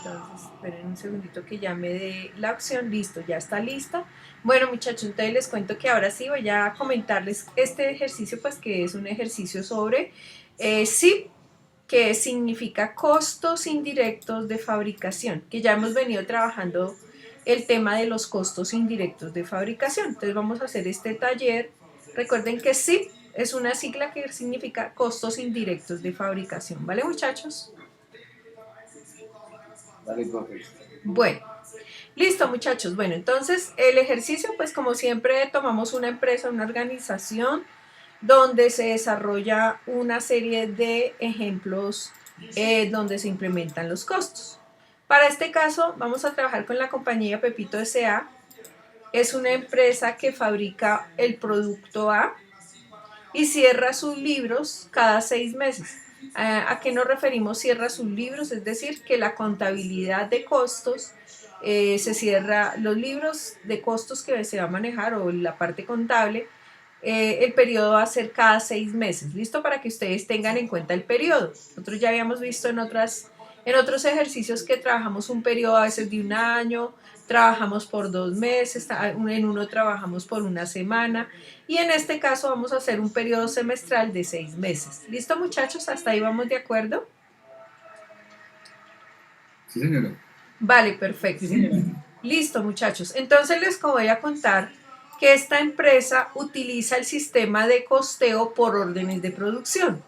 Entonces, esperen un segundito que ya me dé la opción. Listo, ya está lista. Bueno, muchachos, entonces les cuento que ahora sí voy a comentarles este ejercicio, pues que es un ejercicio sobre SIP, que significa costos indirectos de fabricación, que ya hemos venido trabajando el tema de los costos indirectos de fabricación. Entonces vamos a hacer este taller. Recuerden que SIP es una sigla que significa costos indirectos de fabricación, ¿vale, muchachos? Dale, profe. Bueno, listo, muchachos. Bueno, entonces el ejercicio, pues como siempre, tomamos una empresa, una organización, donde se desarrolla una serie de ejemplos donde se implementan los costos. Para este caso, vamos a trabajar con la compañía Pepito S.A. Es una empresa que fabrica el producto A y cierra sus libros cada 6 meses. ¿A qué nos referimos cierra sus libros? Es decir, que la contabilidad de costos se cierra, los libros de costos que se va a manejar o la parte contable, el periodo va a ser cada 6 meses. ¿Listo? Para que ustedes tengan en cuenta el periodo. Nosotros ya habíamos visto en otros ejercicios que trabajamos un periodo a veces de un año, trabajamos por 2 meses, en uno trabajamos por una semana y en este caso vamos a hacer un periodo semestral de 6 meses. ¿Listo, muchachos? ¿Hasta ahí vamos de acuerdo? Sí, señora. Vale, perfecto. Listo, muchachos. Entonces les voy a contar que esta empresa utiliza el sistema de costeo por órdenes de producción.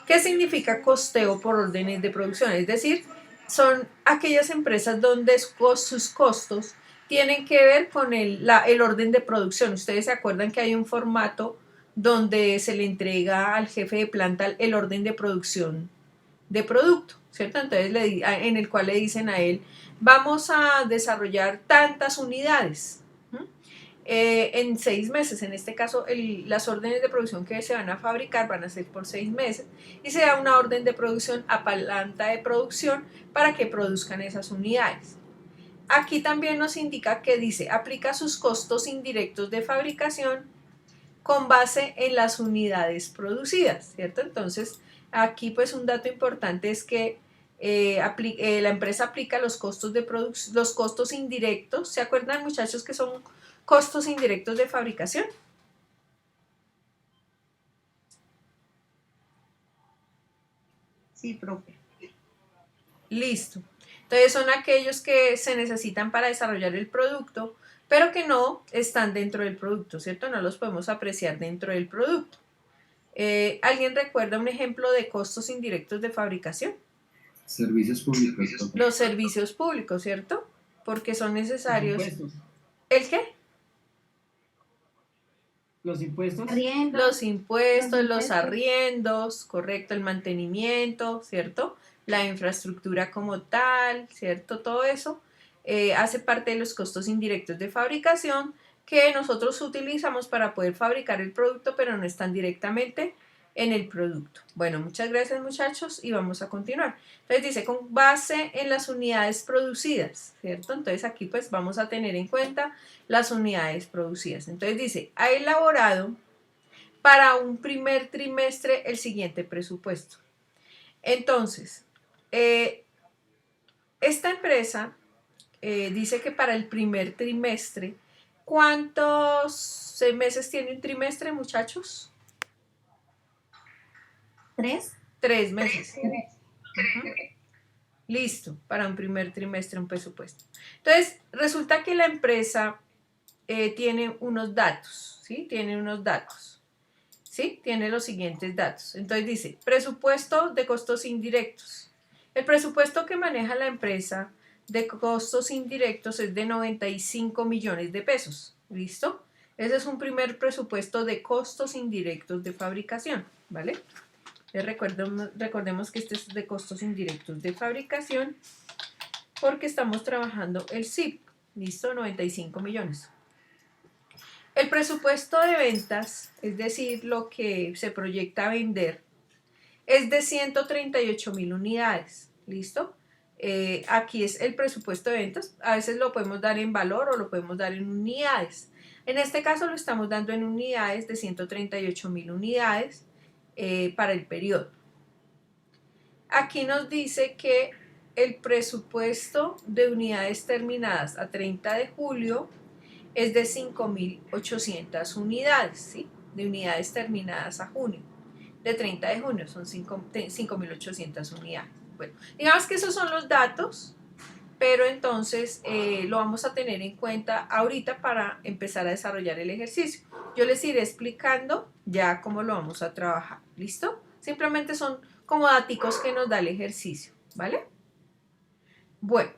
¿Qué significa costeo por órdenes de producción? Es decir, son aquellas empresas donde sus costos tienen que ver con el orden de producción. Ustedes se acuerdan que hay un formato donde se le entrega al jefe de planta el orden de producción de producto, ¿cierto? Entonces, en el cual le dicen a él, vamos a desarrollar tantas unidades. En 6 meses, en este caso las órdenes de producción que se van a fabricar van a ser por 6 meses y se da una orden de producción a planta de producción para que produzcan esas unidades. Aquí también nos indica que dice, aplica sus costos indirectos de fabricación con base en las unidades producidas, ¿cierto? Entonces, aquí pues un dato importante es que la empresa aplica los costos los costos indirectos. ¿Se acuerdan, muchachos, que son costos indirectos de fabricación? Sí, profe. Listo. Entonces son aquellos que se necesitan para desarrollar el producto, pero que no están dentro del producto, ¿cierto? No los podemos apreciar dentro del producto. ¿Alguien recuerda un ejemplo de costos indirectos de fabricación? Servicios públicos, profe. Los servicios públicos, ¿cierto? Porque son Los necesarios. impuestos. ¿El qué? Los impuestos. Los impuestos, los arriendos, correcto, el mantenimiento, ¿cierto? La infraestructura como tal, ¿cierto? Todo eso hace parte de los costos indirectos de fabricación que nosotros utilizamos para poder fabricar el producto, pero no están directamente en el producto. Bueno, muchas gracias, muchachos, y vamos a continuar. Entonces dice, con base en las unidades producidas, ¿cierto? Entonces aquí pues vamos a tener en cuenta las unidades producidas. Entonces dice, ha elaborado para un primer trimestre el siguiente presupuesto. Entonces, esta empresa dice que para el primer trimestre, ¿cuántos meses tiene un trimestre, muchachos? 3. 3 meses. Ujú. Listo, para un primer trimestre un presupuesto. Entonces, resulta que la empresa tiene unos datos, ¿sí? Tiene unos datos, ¿sí? Tiene los siguientes datos. Entonces dice, presupuesto de costos indirectos. El presupuesto que maneja la empresa de costos indirectos es de 95 millones de pesos, ¿listo? Ese es un primer presupuesto de costos indirectos de fabricación, ¿vale? Recordemos que este es de costos indirectos de fabricación porque estamos trabajando el SIP, ¿listo? 95 millones. El presupuesto de ventas, es decir, lo que se proyecta vender, es de 138.000 unidades, ¿listo? Aquí es el presupuesto de ventas, a veces lo podemos dar en valor o lo podemos dar en unidades. En este caso lo estamos dando en unidades de 138.000 unidades para el periodo. Aquí nos dice que el presupuesto de unidades terminadas a 30 de julio es de 5.800 unidades, ¿sí? De unidades terminadas a junio. De 30 de junio son 5.800 unidades. Bueno, digamos que esos son los datos, pero entonces lo vamos a tener en cuenta ahorita para empezar a desarrollar el ejercicio. Yo les iré explicando ya cómo lo vamos a trabajar, ¿listo? Simplemente son como daticos que nos da el ejercicio, ¿vale? Bueno,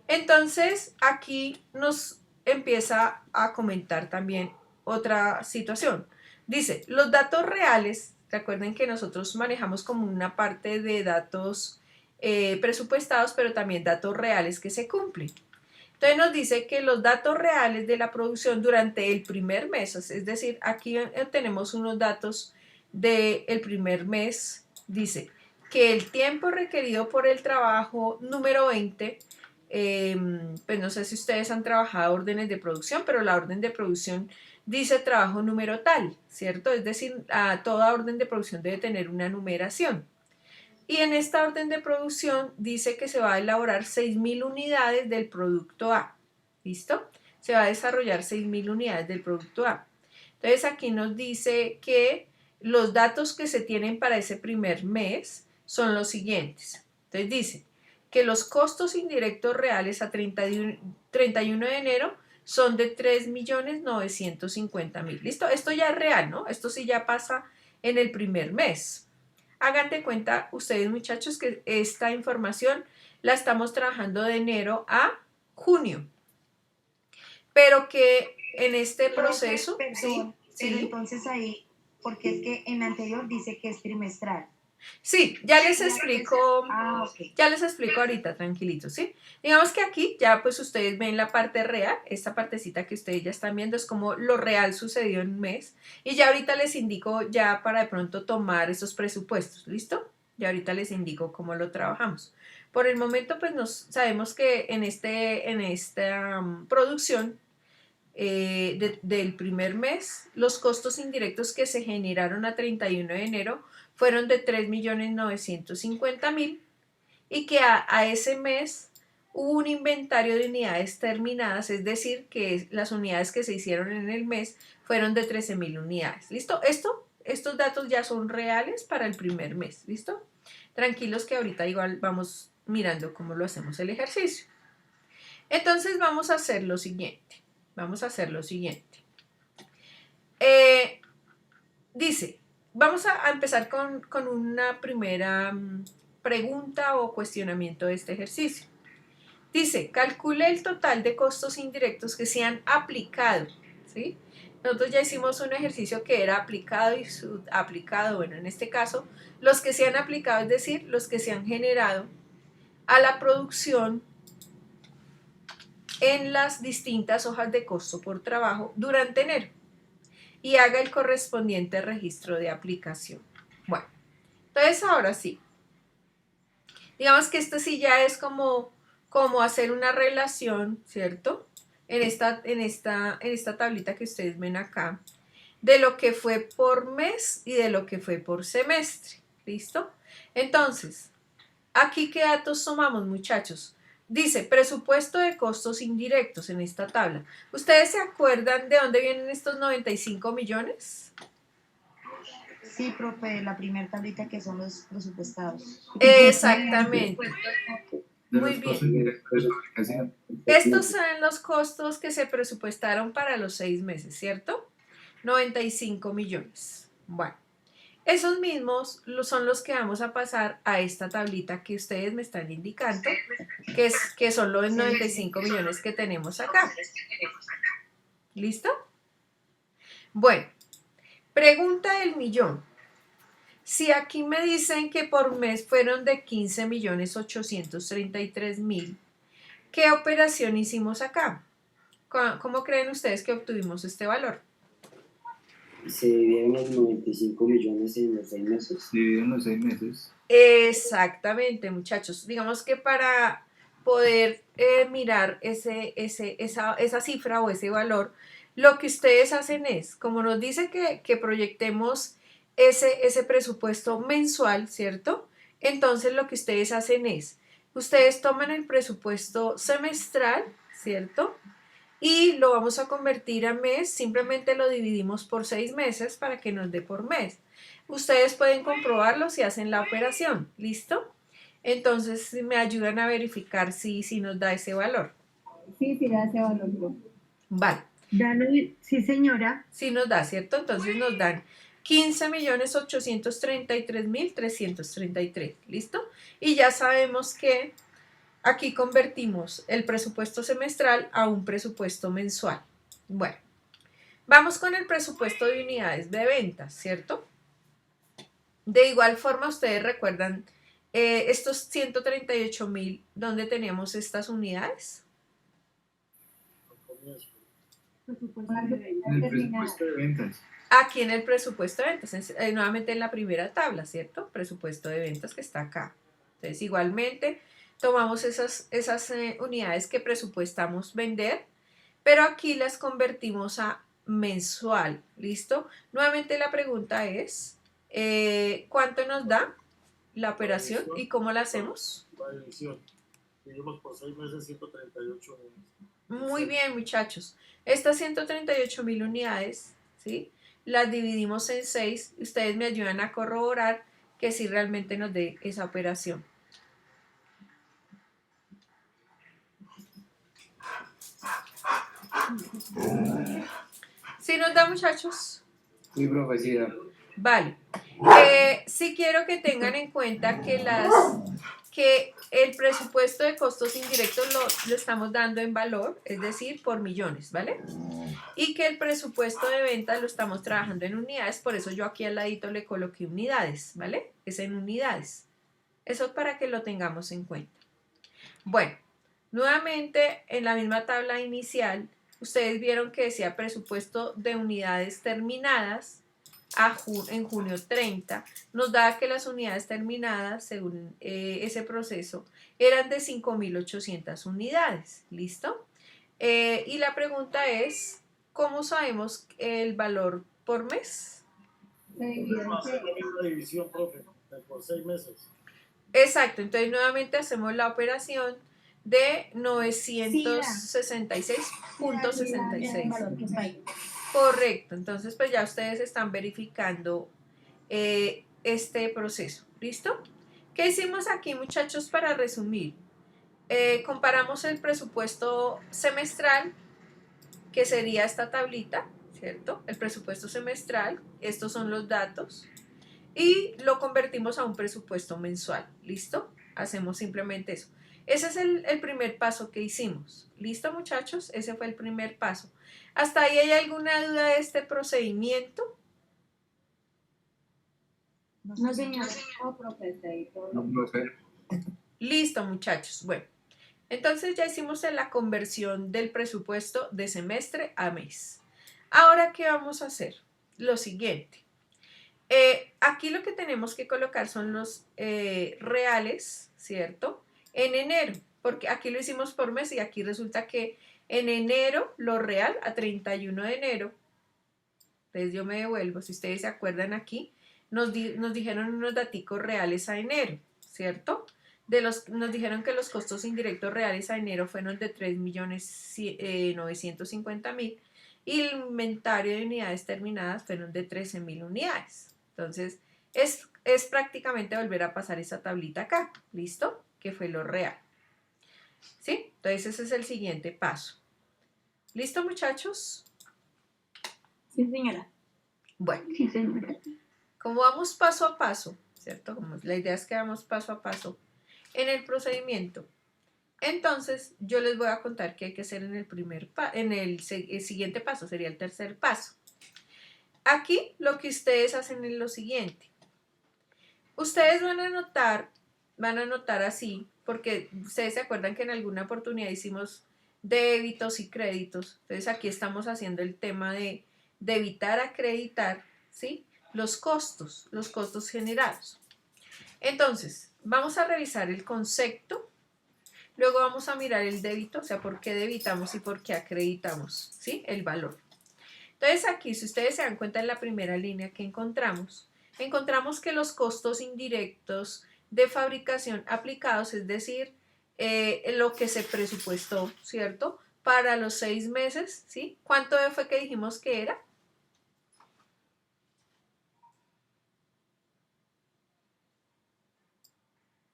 entonces aquí nos empieza a comentar también otra situación. Dice, los datos reales, recuerden que nosotros manejamos como una parte de datos presupuestados, pero también datos reales que se cumplen. Entonces nos dice que los datos reales de la producción durante el primer mes, es decir, aquí tenemos unos datos del primer mes, dice que el tiempo requerido por el trabajo número 20, pues no sé si ustedes han trabajado órdenes de producción, pero la orden de producción dice trabajo número tal, ¿cierto? Es decir, toda orden de producción debe tener una numeración. Y en esta orden de producción dice que se va a elaborar 6.000 unidades del producto A. ¿Listo? Se va a desarrollar 6.000 unidades del producto A. Entonces aquí nos dice que los datos que se tienen para ese primer mes son los siguientes. Entonces dice que los costos indirectos reales a 31 de enero son de 3.950.000. ¿Listo? Esto ya es real, ¿no? Esto sí ya pasa en el primer mes. Hagan de cuenta ustedes, muchachos, que esta información la estamos trabajando de enero a junio, pero que en este proceso, Perdón, pero ¿sí? entonces ahí, porque es que en anterior dice que es trimestral. Sí, ya les explico, Ok. ya les explico ahorita, tranquilitos, ¿sí? Digamos que aquí ya pues ustedes ven la parte real, esta partecita que ustedes ya están viendo es como lo real sucedió en un mes, y ya ahorita les indico ya para de pronto tomar esos presupuestos, ¿listo? Ya ahorita les indico cómo lo trabajamos. Por el momento pues sabemos que en esta producción del primer mes, los costos indirectos que se generaron a 31 de enero fueron de 3.950.000 y que a ese mes hubo un inventario de unidades terminadas, es decir, que las unidades que se hicieron en el mes fueron de 13.000 unidades. ¿Listo? Estos datos ya son reales para el primer mes. ¿Listo? Tranquilos que ahorita igual vamos mirando cómo lo hacemos el ejercicio. Entonces vamos a hacer lo siguiente. Dice, vamos a empezar con una primera pregunta o cuestionamiento de este ejercicio. Dice, calcule el total de costos indirectos que se han aplicado, ¿sí? Nosotros ya hicimos un ejercicio que era aplicado y subaplicado. Bueno, en este caso, los que se han aplicado, es decir, los que se han generado a la producción en las distintas hojas de costo por trabajo durante enero y haga el correspondiente registro de aplicación. Bueno, entonces ahora sí, digamos que esto sí ya es como hacer una relación, ¿cierto? En esta tablita que ustedes ven acá, de lo que fue por mes y de lo que fue por semestre, ¿listo? Entonces, aquí qué datos tomamos, muchachos. Dice presupuesto de costos indirectos en esta tabla. ¿Ustedes se acuerdan de dónde vienen estos 95 millones? Sí, profe, la primera tablita que son los presupuestados. Exactamente. De Muy los bien. costos directos de fabricación. Estos son los costos que se presupuestaron para los 6 meses, ¿cierto? 95 millones. Bueno, esos mismos son los que vamos a pasar a esta tablita que ustedes me están indicando, que son los 95 millones que tenemos acá. ¿Listo? Bueno, pregunta del millón. Si aquí me dicen que por mes fueron de 15.833.000, ¿qué operación hicimos acá? ¿Cómo creen ustedes que obtuvimos este valor? Se dividieron los 95 millones en los 6 meses. Dividido en los 6 meses. Exactamente, muchachos. Digamos que para poder mirar esa cifra o ese valor, lo que ustedes hacen es, como nos dice que proyectemos ese presupuesto mensual, ¿cierto? Entonces lo que ustedes hacen es Ustedes toman el presupuesto semestral, ¿cierto? Y lo vamos a convertir a mes, simplemente lo dividimos por 6 meses para que nos dé por mes. Ustedes pueden comprobarlo si hacen la operación, ¿listo? Entonces me ayudan a verificar si nos da ese valor. Sí, sí, da ese valor, profe. Vale, Sí, señora. sí nos da, ¿cierto? Entonces nos dan 15.833.333, ¿listo? Y ya sabemos que aquí convertimos el presupuesto semestral a un presupuesto mensual. Bueno, vamos con el presupuesto de unidades de ventas, ¿cierto? De igual forma, ustedes recuerdan estos 138.000, ¿dónde teníamos estas unidades? En el presupuesto de ventas. Aquí en el presupuesto de ventas, nuevamente en la primera tabla, ¿cierto? Presupuesto de ventas que está acá. Entonces, igualmente, tomamos esas unidades que presupuestamos vender, pero aquí las convertimos a mensual, ¿listo? Nuevamente la pregunta es, ¿cuánto nos da la operación y cómo la hacemos? La división. Dividimos por 6 meses 138 meses. Muy bien, muchachos. Estas 138.000 unidades, ¿sí? Las dividimos en 6. Ustedes me ayudan a corroborar que sí realmente nos dé esa operación. ¿Sí nos da, muchachos? Sí, profe, sí, da. Vale. Sí quiero que tengan en cuenta que el presupuesto de costos indirectos lo estamos dando en valor, es decir, por millones, ¿vale? Y que el presupuesto de ventas lo estamos trabajando en unidades, por eso yo aquí al ladito le coloqué unidades, ¿vale? Es en unidades. Eso para que lo tengamos en cuenta. Bueno, nuevamente en la misma tabla inicial, ustedes vieron que decía presupuesto de unidades terminadas en junio 30, nos da que las unidades terminadas, según ese proceso, eran de 5.800 unidades, ¿listo? Y la pregunta es, ¿cómo sabemos el valor por mes? Hacer la misma división, profe, por 6 meses. Exacto, entonces nuevamente hacemos la operación de 966.66. Correcto, entonces pues ya ustedes están verificando este proceso, ¿listo? ¿Qué hicimos aquí, muchachos, para resumir? Comparamos el presupuesto semestral, que sería esta tablita, ¿cierto? El presupuesto semestral, estos son los datos, y lo convertimos a un presupuesto mensual, ¿listo? Hacemos simplemente eso. Ese es el primer paso que hicimos. ¿Listo, muchachos? Ese fue el primer paso. ¿Hasta ahí hay alguna duda de este procedimiento? No, señora. No, profe, ahí todo. No, profe. Listo, muchachos. Bueno, entonces ya hicimos la conversión del presupuesto de semestre a mes. Ahora, ¿qué vamos a hacer? Lo siguiente. Aquí lo que tenemos que colocar son los reales, ¿cierto? En enero, porque aquí lo hicimos por mes y aquí resulta que en enero lo real a 31 de enero. Entonces yo me devuelvo, si ustedes se acuerdan aquí, nos dijeron unos daticos reales a enero, ¿cierto? Nos dijeron que los costos indirectos reales a enero fueron de 3.950.000 y el inventario de unidades terminadas fueron de 13.000 unidades. Entonces, es prácticamente volver a pasar esa tablita acá, ¿listo? Que fue lo real. ¿Sí? Entonces, ese es el siguiente paso. ¿Listo, muchachos? Sí, señora. Bueno, Sí, señora. como vamos paso a paso, ¿cierto? Como la idea es que vamos paso a paso en el procedimiento. Entonces, yo les voy a contar qué hay que hacer en el siguiente paso, sería el tercer paso. Aquí lo que ustedes hacen es lo siguiente. Ustedes van a anotar así, porque ustedes se acuerdan que en alguna oportunidad hicimos débitos y créditos. Entonces aquí estamos haciendo el tema de debitar, acreditar, ¿sí? Los costos generados. Entonces, vamos a revisar el concepto. Luego vamos a mirar el débito, o sea, por qué debitamos y por qué acreditamos, ¿sí? El valor. Entonces aquí, si ustedes se dan cuenta en la primera línea que encontramos que los costos indirectos de fabricación aplicados, es decir, lo que se presupuestó, ¿cierto? Para los 6 meses, ¿sí? ¿Cuánto fue que dijimos que era?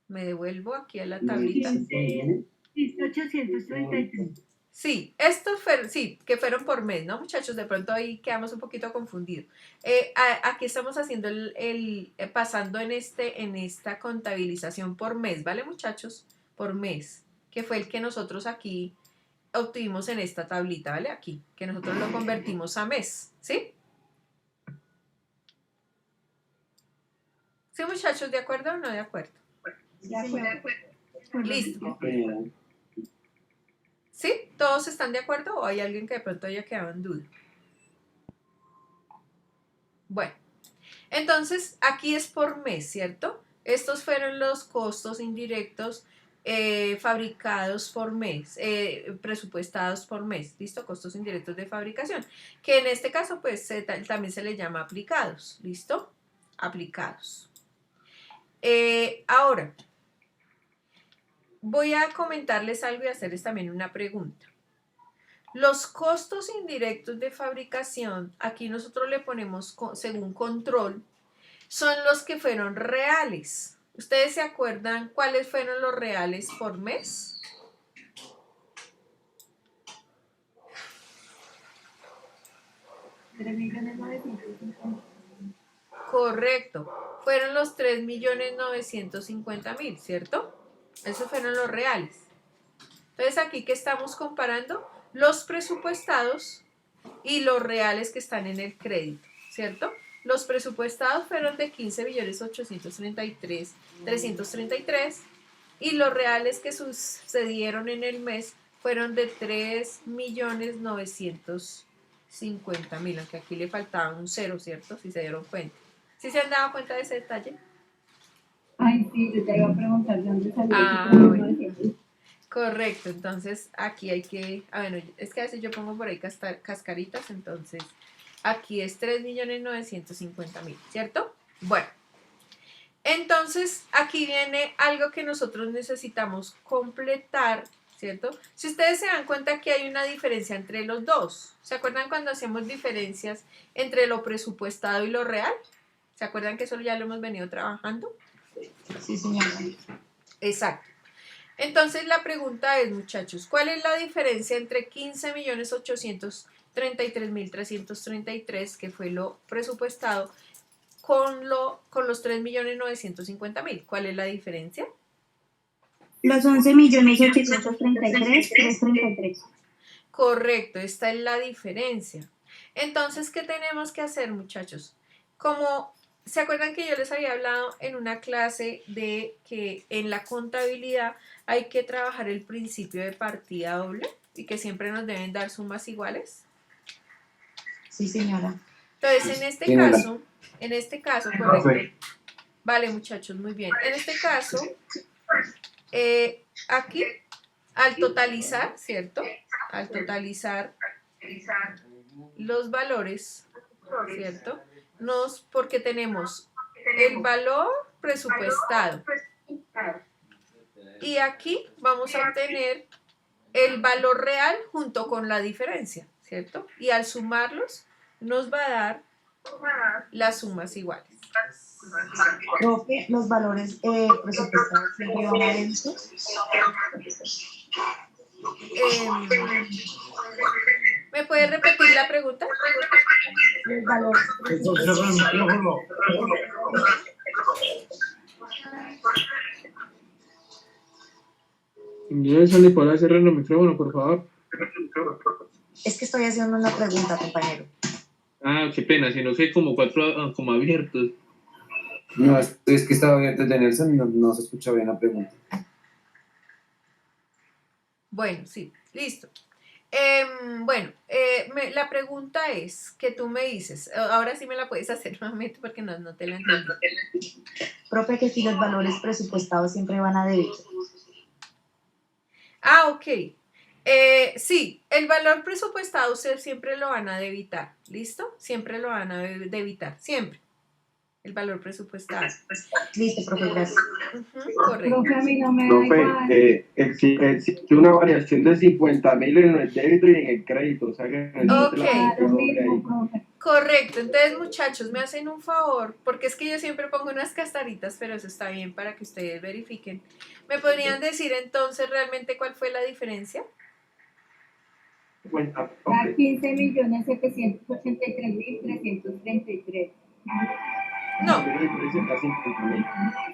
Me devuelvo aquí a la tablita. 833. Sí, estos fueron, sí, que fueron por mes, ¿no, muchachos? De pronto ahí quedamos un poquito confundidos. Aquí estamos haciendo pasando en esta contabilización por mes, ¿vale, muchachos? Por mes, que fue el que nosotros aquí obtuvimos en esta tablita, ¿vale? Aquí, que nosotros lo convertimos a mes, ¿sí? ¿Sí, muchachos, de acuerdo o no de acuerdo? De acuerdo. Listo. Señora, ¿Sí? ¿Todos están de acuerdo o hay alguien que de pronto haya quedado en duda? Bueno, entonces aquí es por mes, ¿cierto? Estos fueron los costos indirectos fabricados por mes, presupuestados por mes, ¿listo? Costos indirectos de fabricación, que en este caso pues también se le llama aplicados, ¿listo? Aplicados. Ahora, voy a comentarles algo y hacerles también una pregunta. Los costos indirectos de fabricación, aquí nosotros le ponemos según control, son los que fueron reales. ¿Ustedes se acuerdan cuáles fueron los reales por mes? Correcto, fueron los 3.950.000, ¿cierto? Esos fueron los reales. Entonces aquí que estamos comparando los presupuestados y los reales que están en el crédito, ¿cierto? Los presupuestados fueron de 15.833.333 y los reales que sucedieron en el mes fueron de 3.950.000, aunque aquí le faltaba un cero, ¿cierto? Si se dieron cuenta. ¿Sí se han dado cuenta de ese detalle? Ay, sí, yo te iba a preguntar de dónde salió Ah, ese bueno. 900. Correcto, entonces aquí hay que, bueno, es que a veces yo pongo por ahí cascaritas, entonces aquí es 3.950.000, ¿cierto? Bueno, entonces aquí viene algo que nosotros necesitamos completar, ¿cierto? Si ustedes se dan cuenta que hay una diferencia entre los dos, ¿se acuerdan cuando hacemos diferencias entre lo presupuestado y lo real? ¿Se acuerdan que eso ya lo hemos venido trabajando? Sí, señora. Exacto. Entonces la pregunta es, muchachos, ¿cuál es la diferencia entre 15.833.333, que fue lo presupuestado, con los 3.950.000? ¿Cuál es la diferencia? Los 11.833.333. Correcto, esta es la diferencia. Entonces, ¿qué tenemos que hacer, muchachos? Como ¿se acuerdan que yo les había hablado en una clase de que en la contabilidad hay que trabajar el principio de partida doble y que siempre nos deben dar sumas iguales? Sí, señora. Entonces, en este caso, correcto. Vale, muchachos, muy bien. En este caso, aquí, al totalizar, ¿cierto? Al totalizar los valores, ¿cierto? Porque tenemos el valor presupuestado y aquí vamos a obtener el valor real junto con la diferencia, ¿cierto? Y al sumarlos nos va a dar las sumas iguales. Profe, los valores presupuestados siempre van a débito. ¿Me puede repetir la pregunta? Los valores Eso cierra el micrófono. Ya sale para cerrar el micrófono, por favor. Es que estoy haciendo una pregunta, compañero. Ah, qué pena, sino que hay como cuatro como abiertos. No, es que estaba abierto el de Nelson y no se escucha bien la pregunta. Bueno, sí, listo. La pregunta es que tú me dices, ahora sí me la puedes hacer nuevamente porque no te la entendí. Profe, que si los valores presupuestados siempre van a débito. Ah, ok. Sí, el valor presupuestado ustedes siempre lo van a debitar, ¿listo? Siempre lo van a debitar, siempre. el valor presupuestado. Listo, profe, gracias. Correcto. Profe, a mí no me da Profe, igual. existe una variación de 50.000 en el débito y en el crédito, o sea que no existe Ok. la Lo doble mismo, ahí. profe. Correcto, entonces muchachos, me hacen un favor, porque es que yo siempre pongo unas castaritas, pero eso está bien para que ustedes verifiquen. ¿Me podrían decir entonces realmente cuál fue la diferencia? 50, Da ok. 15.783.333. No, La diferencia está 50.000.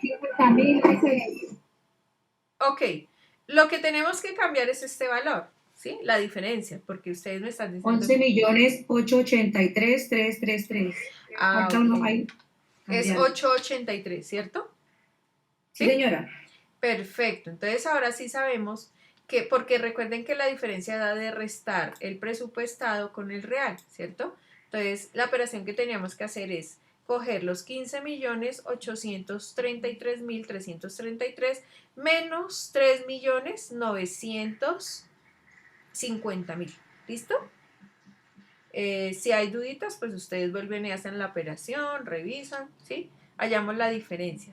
50.000 diferencia. ok. Lo que tenemos que cambiar es este valor, ¿sí? La diferencia, porque ustedes me están diciendo... 11.883.333. Ah, Falta uno ok. ahí. Es Cambiarlo. 883, ¿cierto? Sí, señora. Perfecto. Entonces ahora sí sabemos que, porque recuerden que la diferencia da de restar el presupuestado con el real, ¿cierto? Entonces la operación que teníamos que hacer es coger los 15.833.333 menos 3.950.000. ¿Listo? Si hay duditas, pues ustedes vuelven y hacen la operación, revisan, ¿sí? Hallamos la diferencia.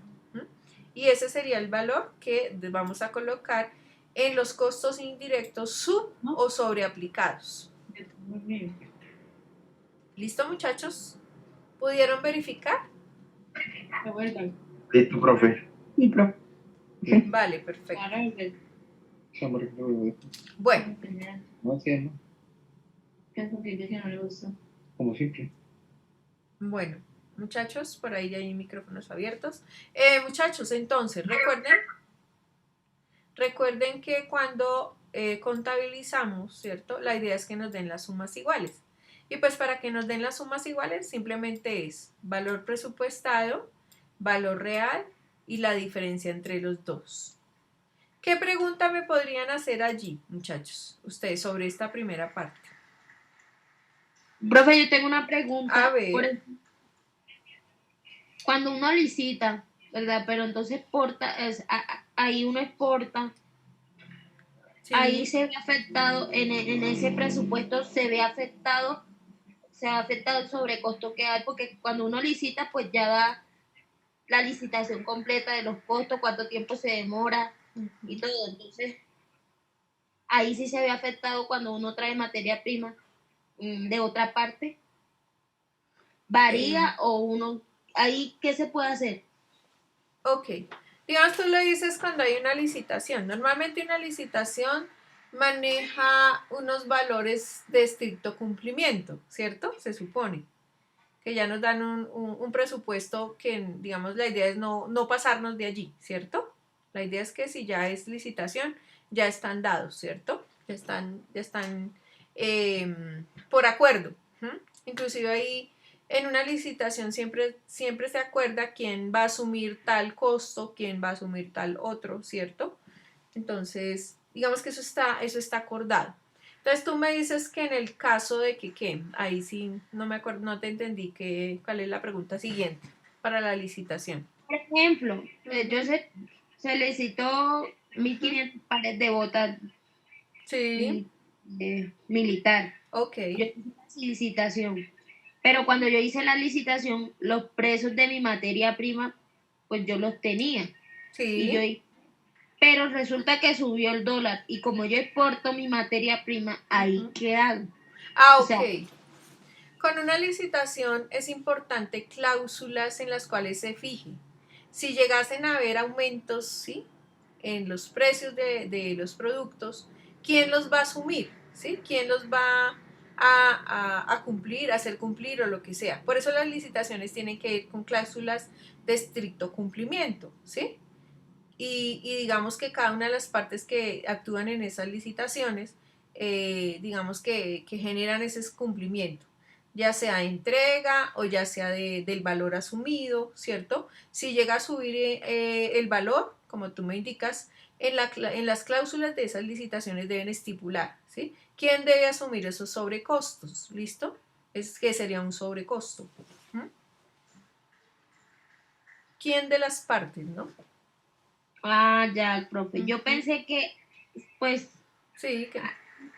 Y ese sería el valor que vamos a colocar en los costos indirectos sub o sobreaplicados. ¿Listo, muchachos? ¿Pudieron verificar? Listo, profe. Sí, profe. Vale, perfecto. Bueno, No sé, ¿no? Como siempre. bueno, muchachos, por ahí ya hay micrófonos abiertos. Muchachos, entonces, recuerden que cuando contabilizamos, ¿cierto? La idea es que nos den las sumas iguales. Y pues para que nos den las sumas iguales, simplemente es valor presupuestado, valor real y la diferencia entre los dos. ¿Qué pregunta me podrían hacer allí, muchachos, ustedes sobre esta primera parte? Profe, yo tengo una pregunta. A ver. Cuando uno licita, ¿verdad? Pero entonces ahí uno exporta, Sí. ahí se ve afectado, en ese presupuesto se ve afectado el sobrecosto que hay, porque cuando uno licita, pues ya da la licitación completa de los costos, cuánto tiempo se demora y todo. Entonces, ahí sí se ve afectado cuando uno trae materia prima de otra parte. ¿Varía o uno, ahí qué se puede hacer? Ok. Digamos, tú lo dices cuando hay una licitación. Normalmente una licitación maneja unos valores de estricto cumplimiento, ¿cierto? Se supone que ya nos dan un presupuesto que, digamos, la idea es no pasarnos de allí, ¿cierto? La idea es que si ya es licitación, ya están dados, ¿cierto? Ya están por acuerdo. Inclusive ahí en una licitación siempre se acuerda quién va a asumir tal costo, quién va a asumir tal otro, ¿cierto? Entonces, digamos que eso está acordado. Entonces tú me dices que en el caso de que, ¿qué? Ahí sí, no me acuerdo, no te entendí cuál es la pregunta siguiente para la licitación. Por ejemplo, se licitó 1.500 pares de botas Sí, militar. ok. Yo hice la licitación, pero cuando yo hice la licitación, los precios de mi materia prima, pues yo los tenía. Sí. Pero resulta que subió el dólar y como yo exporto mi materia prima, ahí quedan. Ah, O ok. sea, Con una licitación es importante cláusulas en las cuales se fije. Si llegasen a haber aumentos, ¿sí? En los precios de los productos, ¿quién los va a asumir? ¿Sí? ¿Quién los va a cumplir, a hacer cumplir o lo que sea? Por eso las licitaciones tienen que ir con cláusulas de estricto cumplimiento, ¿sí? Y digamos que cada una de las partes que actúan en esas licitaciones, digamos que generan ese cumplimiento, ya sea entrega o ya sea del valor asumido, ¿cierto? Si llega a subir el valor, como tú me indicas, en las cláusulas de esas licitaciones deben estipular, ¿sí? ¿Quién debe asumir esos sobrecostos? ¿Listo? Es que sería un sobrecosto. ¿Quién de las partes, no? ya, profe. Yo pensé que, pues, Sí, que... más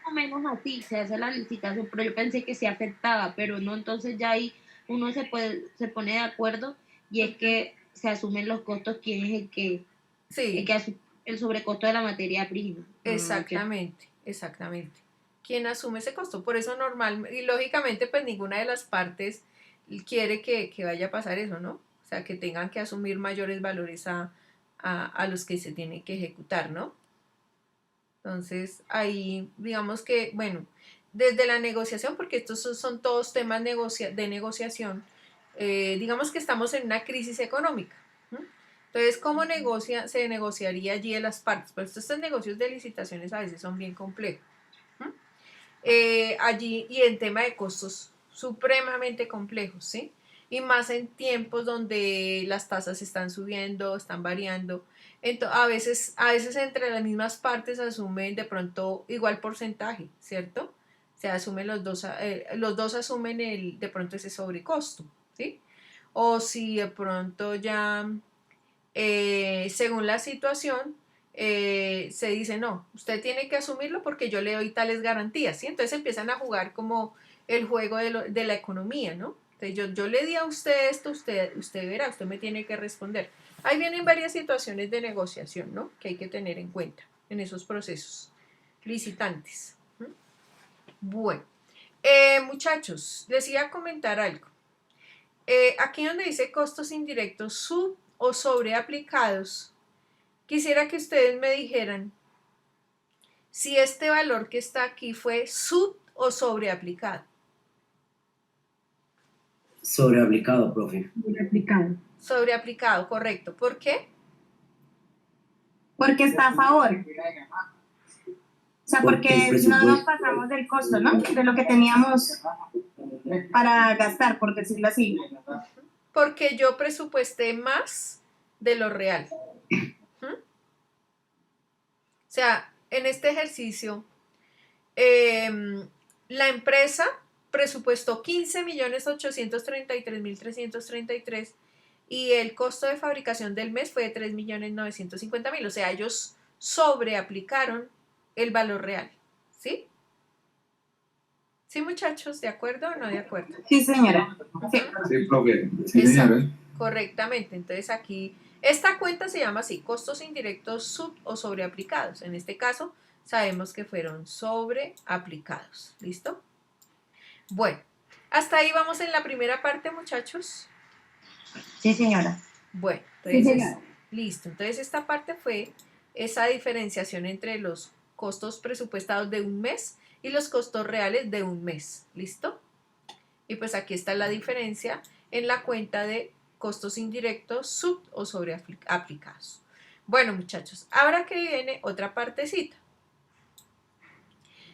o menos así se hace la licitación, pero yo pensé que se afectaba, pero no, entonces ya ahí uno se pone de acuerdo y es que se asumen los costos, quién es el Sí, que asume el sobrecosto de la materia prima. exactamente, exactamente. ¿Quién asume ese costo? Por eso normal, y lógicamente pues ninguna de las partes quiere que vaya a pasar eso, ¿no? O sea, que tengan que asumir mayores valores a los que se tienen que ejecutar, ¿no? Entonces, ahí, digamos que, bueno, desde la negociación, porque estos son todos temas de negociación, digamos que estamos en una crisis económica. ¿No? Entonces, ¿cómo se negociaría allí de las partes? Pues estos negocios de licitaciones a veces son bien complejos. ¿No? Allí, y en tema de costos supremamente complejos, ¿sí? Y más en tiempos donde las tasas están subiendo, están variando. A veces entre las mismas partes asumen de pronto igual porcentaje, ¿cierto? Se asumen los dos asumen de pronto ese sobrecosto, ¿sí? O si de pronto ya, según la situación, se dice, no, usted tiene que asumirlo porque yo le doy tales garantías, ¿sí? Entonces empiezan a jugar como el juego de la economía, ¿no? Entonces yo le di a usted esto, usted verá, usted me tiene que responder. Ahí vienen varias situaciones de negociación, ¿no? Que hay que tener en cuenta en esos procesos licitantes. ¿Mm? Bueno, muchachos, les iba a comentar algo. Aquí donde dice costos indirectos sub o sobreaplicados, quisiera que ustedes me dijeran si este valor que está aquí fue sub o sobreaplicado. Sobreaplicado, profe. Replicado. Sobreaplicado, correcto. ¿Por qué? Porque está a favor. O sea, Porque el porque no nos presupuesto, pasamos del costo, ¿no? De lo que teníamos para gastar, por decirlo así. Porque yo presupuesté más de lo real. ¿Mm? O sea, en este ejercicio, la empresa presupuestó 15.833.333 y el costo de fabricación del mes fue de 3.950.000. O sea, ellos sobreaplicaron el valor real. ¿Sí? ¿Sí, muchachos? ¿De acuerdo o no de acuerdo? Sí, señora. Sí. Sí, profe. Sí, Exacto, señora. correctamente. Entonces aquí, esta cuenta se llama así, costos indirectos sub o sobreaplicados. En este caso, sabemos que fueron sobreaplicados. ¿Listo? Bueno, hasta ahí vamos en la primera parte, muchachos. Sí, señora. Bueno, Sí, entonces, señora. listo. Entonces esta parte fue esa diferenciación entre los costos presupuestados de un mes y los costos reales de un mes. ¿Listo? Y pues aquí está la diferencia en la cuenta de costos indirectos sub o sobreaplicados. Bueno, muchachos, ahora que viene otra partecita.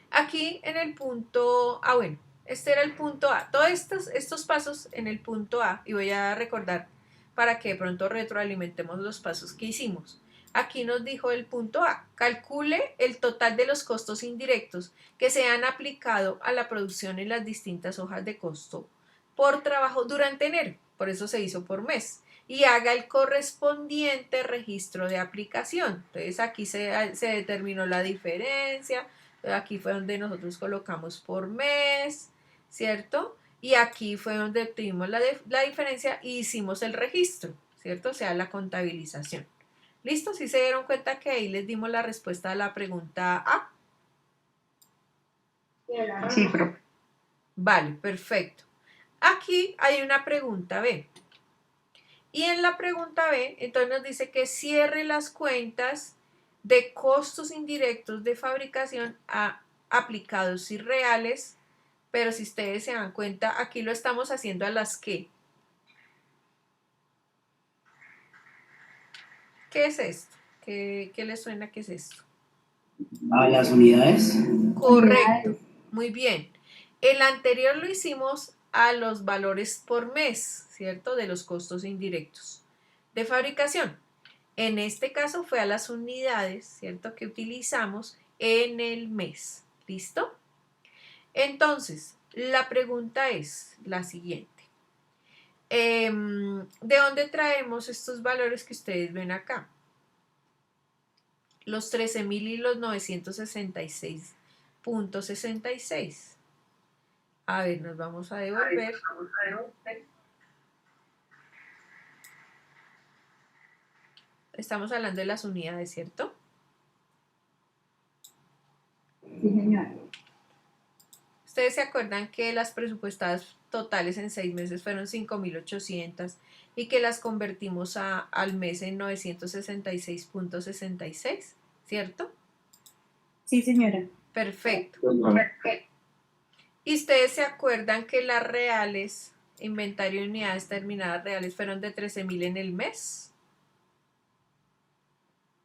Aquí en el punto, bueno, este era el punto A. Todos estos pasos en el punto A, y voy a recordar para que de pronto retroalimentemos los pasos que hicimos. Aquí nos dijo el punto A, calcule el total de los costos indirectos que se han aplicado a la producción en las distintas hojas de costo por trabajo durante enero, por eso se hizo por mes, y haga el correspondiente registro de aplicación. Entonces aquí se determinó la diferencia, aquí fue donde nosotros colocamos por mes, ¿cierto? Y aquí fue donde obtuvimos la diferencia y hicimos el registro, ¿cierto? O sea, la contabilización. ¿Listo? ¿Sí se dieron cuenta que ahí les dimos la respuesta a la pregunta A? Sí, profe. Vale, perfecto. Aquí hay una pregunta B. Y en la pregunta B, entonces nos dice que cierre las cuentas de costos indirectos de fabricación aplicados y reales, pero si ustedes se dan cuenta, aquí lo estamos haciendo a las que. ¿Qué es esto? ¿Qué les suena que es esto? a las unidades. Correcto, muy bien. El anterior lo hicimos a los valores por mes, ¿cierto? De los costos indirectos de fabricación. En este caso fue a las unidades, ¿cierto? Que utilizamos en el mes. ¿Listo? Entonces, la pregunta es la siguiente. ¿De dónde traemos estos valores que ustedes ven acá? Los 13.000 y los 966.66. A ver, nos vamos a devolver. Estamos hablando de las unidades, ¿cierto? Sí, señora. Ustedes se acuerdan que las presupuestadas totales en 6 meses fueron 5.800 y que las convertimos al mes en 966.66, ¿cierto? Sí, señora. Perfecto. Señora. ¿Y ustedes se acuerdan que las reales, inventario de unidades terminadas reales, fueron de 13.000 en el mes?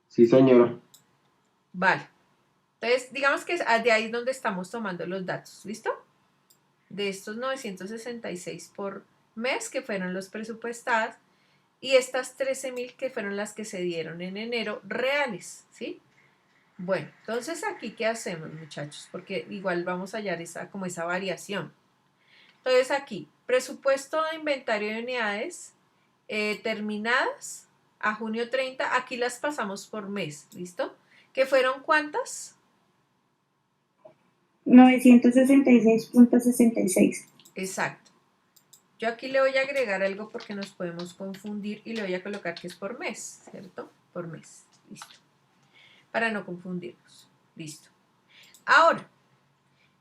Sí, señora. Vale. Entonces, digamos que de ahí es donde estamos tomando los datos, ¿listo? De estos 966 por mes que fueron los presupuestados y estas 13.000 que fueron las que se dieron en enero reales, ¿sí? Bueno, entonces aquí, ¿qué hacemos, muchachos? Porque igual vamos a hallar como esa variación. Entonces aquí, presupuesto de inventario de unidades terminadas a junio 30, aquí las pasamos por mes, ¿listo? ¿Que fueron cuántas? 966.66. Exacto. Yo aquí le voy a agregar algo porque nos podemos confundir y le voy a colocar que es por mes, ¿cierto? Por mes, listo. Para no confundirnos, listo. Ahora,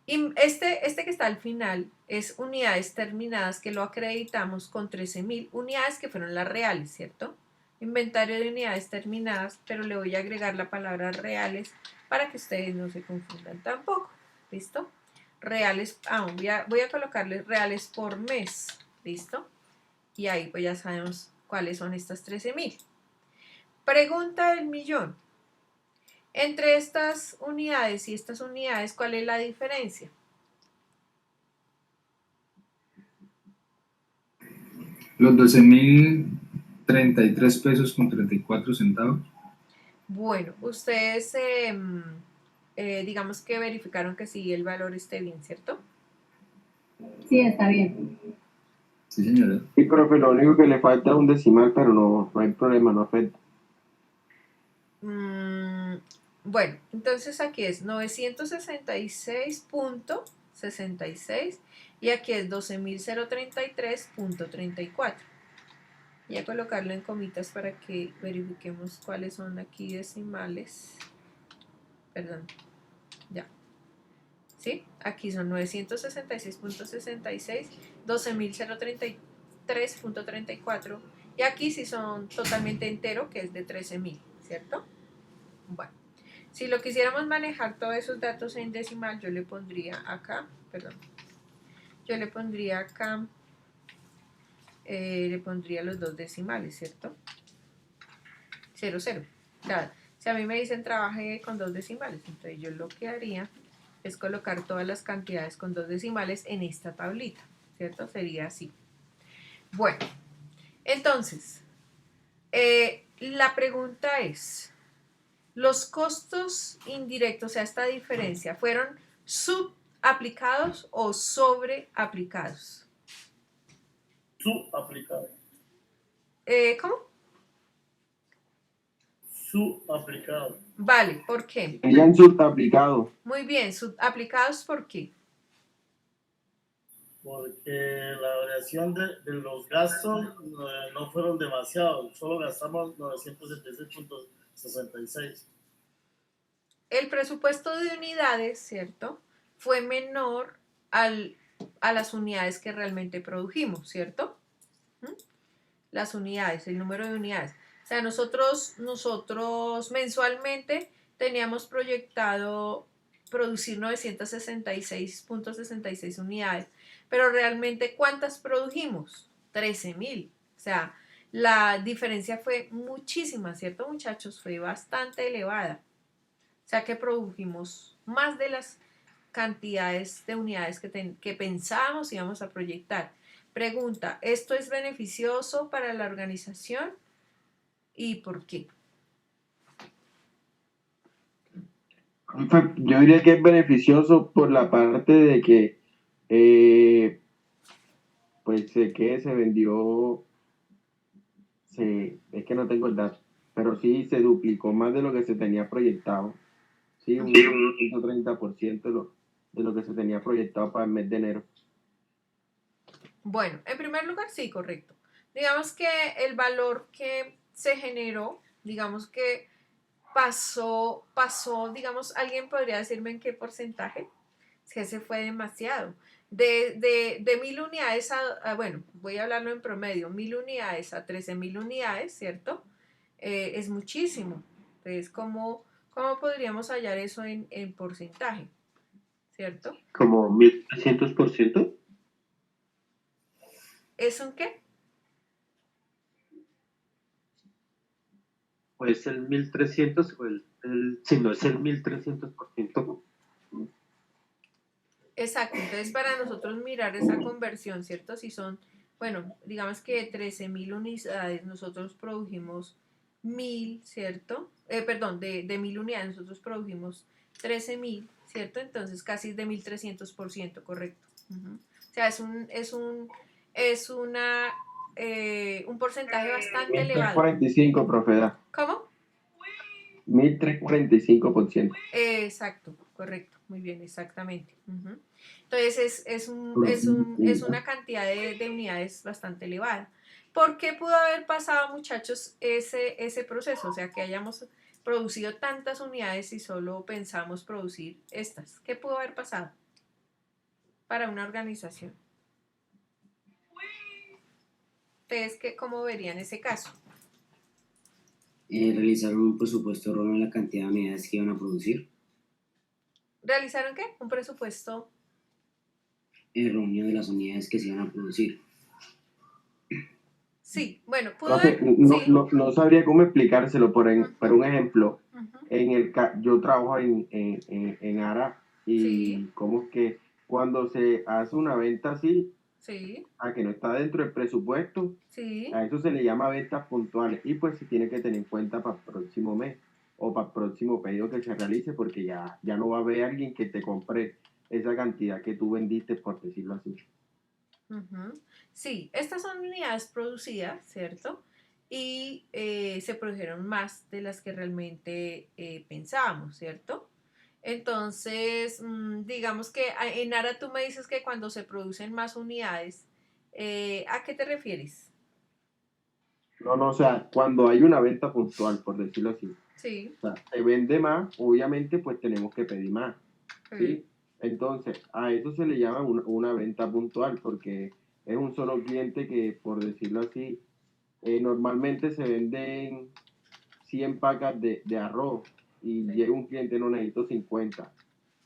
este que está al final es unidades terminadas que lo acreditamos con 13.000 unidades que fueron las reales, ¿cierto? Inventario de unidades terminadas, pero le voy a agregar la palabra reales para que ustedes no se confundan tampoco, ¿listo? Reales, voy a colocarles reales por mes, ¿listo? Y ahí pues ya sabemos cuáles son estas 13.000. Pregunta del millón. Entre estas unidades y estas unidades, ¿cuál es la diferencia? Los 12.033 pesos con 34 centavos. Bueno, ustedes digamos que verificaron que sí el valor esté bien, ¿cierto? Sí, está bien. Sí, señora. Sí, profe, lo único que le falta es un decimal, pero no hay problema, no afecta. Bueno, entonces aquí es 966.66 y aquí es 12.033.34. Voy a colocarlo en comitas para que verifiquemos cuáles son aquí decimales. Perdón, ya. ¿Sí? Aquí son 966.66, 12.033.34 y aquí sí son totalmente entero, que es de 13.000, ¿cierto? Bueno, si lo quisiéramos manejar todos esos datos en decimal, yo le pondría acá, le pondría los dos decimales, ¿cierto? 0, 0. Claro, si a mí me dicen trabaje con dos decimales, entonces yo lo que haría es colocar todas las cantidades con dos decimales en esta tablita, ¿cierto? Sería así. Bueno, entonces, la pregunta es, ¿los costos indirectos, o sea, esta diferencia, fueron subaplicados o sobreaplicados? Subaplicado. ¿Cómo? Subaplicado. Vale, ¿por qué? Serían subaplicado. Muy bien, subaplicados, ¿por qué? Porque la variación de los gastos no fueron demasiados, solo gastamos 976.66. El presupuesto de unidades, ¿cierto? Fue menor a las unidades que realmente produjimos, ¿cierto? Las unidades, el número de unidades. O sea, nosotros mensualmente teníamos proyectado producir 966.66 unidades, pero realmente ¿cuántas produjimos? 13.000. O sea, la diferencia fue muchísima, ¿cierto, muchachos? Fue bastante elevada. O sea, que produjimos más de las cantidades de unidades que pensábamos íbamos a proyectar. Pregunta, ¿esto es beneficioso para la organización? ¿Y por qué? Yo diría que es beneficioso por la parte de que, pues, que se vendió, es que no tengo el dato, pero sí se duplicó más de lo que se tenía proyectado. Sí, un 130% de lo que se tenía proyectado para el mes de enero. Bueno, en primer lugar, sí, correcto. Digamos que el valor que se generó digamos que pasó, digamos, alguien podría decirme en qué porcentaje, es que se fue demasiado. De 1000 unidades bueno, voy a hablarlo en promedio, 1000 unidades a 13.000 unidades, ¿cierto? Es muchísimo. Entonces, ¿cómo podríamos hallar eso en porcentaje? ¿Cierto? Como 1300%. ¿Es un qué? Pues el 1300 o si no es el 1300%. Exacto, entonces para nosotros mirar esa conversión, ¿cierto? Si son, bueno, digamos que de 13.000 unidades nosotros produjimos 1.000, ¿cierto? Perdón, de 1.000 unidades nosotros produjimos 13.000, ¿cierto? Entonces casi de 1.300%, correcto. O sea, es un porcentaje bastante elevado. 1345, profeda. ¿Cómo? 1345%. Exacto, correcto, muy bien, exactamente. Entonces es una cantidad de unidades bastante elevada. ¿Por qué pudo haber pasado, muchachos, ese proceso? O sea, que hayamos producido tantas unidades y solo pensamos producir estas. ¿Qué pudo haber pasado para una organización? ¿Ustedes cómo verían ese caso? Realizaron un presupuesto erróneo en la cantidad de unidades que iban a producir. ¿Realizaron qué? Un presupuesto. Erróneo de las unidades que se iban a producir. Sí, bueno, pudo No, sé, haber. no, Sí. no sabría cómo explicárselo, por un ejemplo, Ujú. yo trabajo en ARA y Sí, como que cuando se hace una venta así, sí, a que no está dentro del presupuesto, sí. a eso se le llama ventas puntuales y pues se tiene que tener en cuenta para el próximo mes o para el próximo pedido que se realice porque ya no va a haber alguien que te compre esa cantidad que tú vendiste, por decirlo así. Ujú. Sí, estas son unidades producidas, ¿cierto? Y se produjeron más de las que realmente pensábamos, ¿cierto? Entonces, digamos que en Ara tú me dices que cuando se producen más unidades, ¿a qué te refieres? No, o sea, cuando hay una venta puntual, por decirlo así, Sí, o sea, se vende más, obviamente pues tenemos que pedir más, sí, ¿sí? Entonces, a eso se le llama una venta puntual porque es un solo cliente que, por decirlo así, normalmente se venden 100 pacas de arroz y sí. llega un cliente, no necesito 50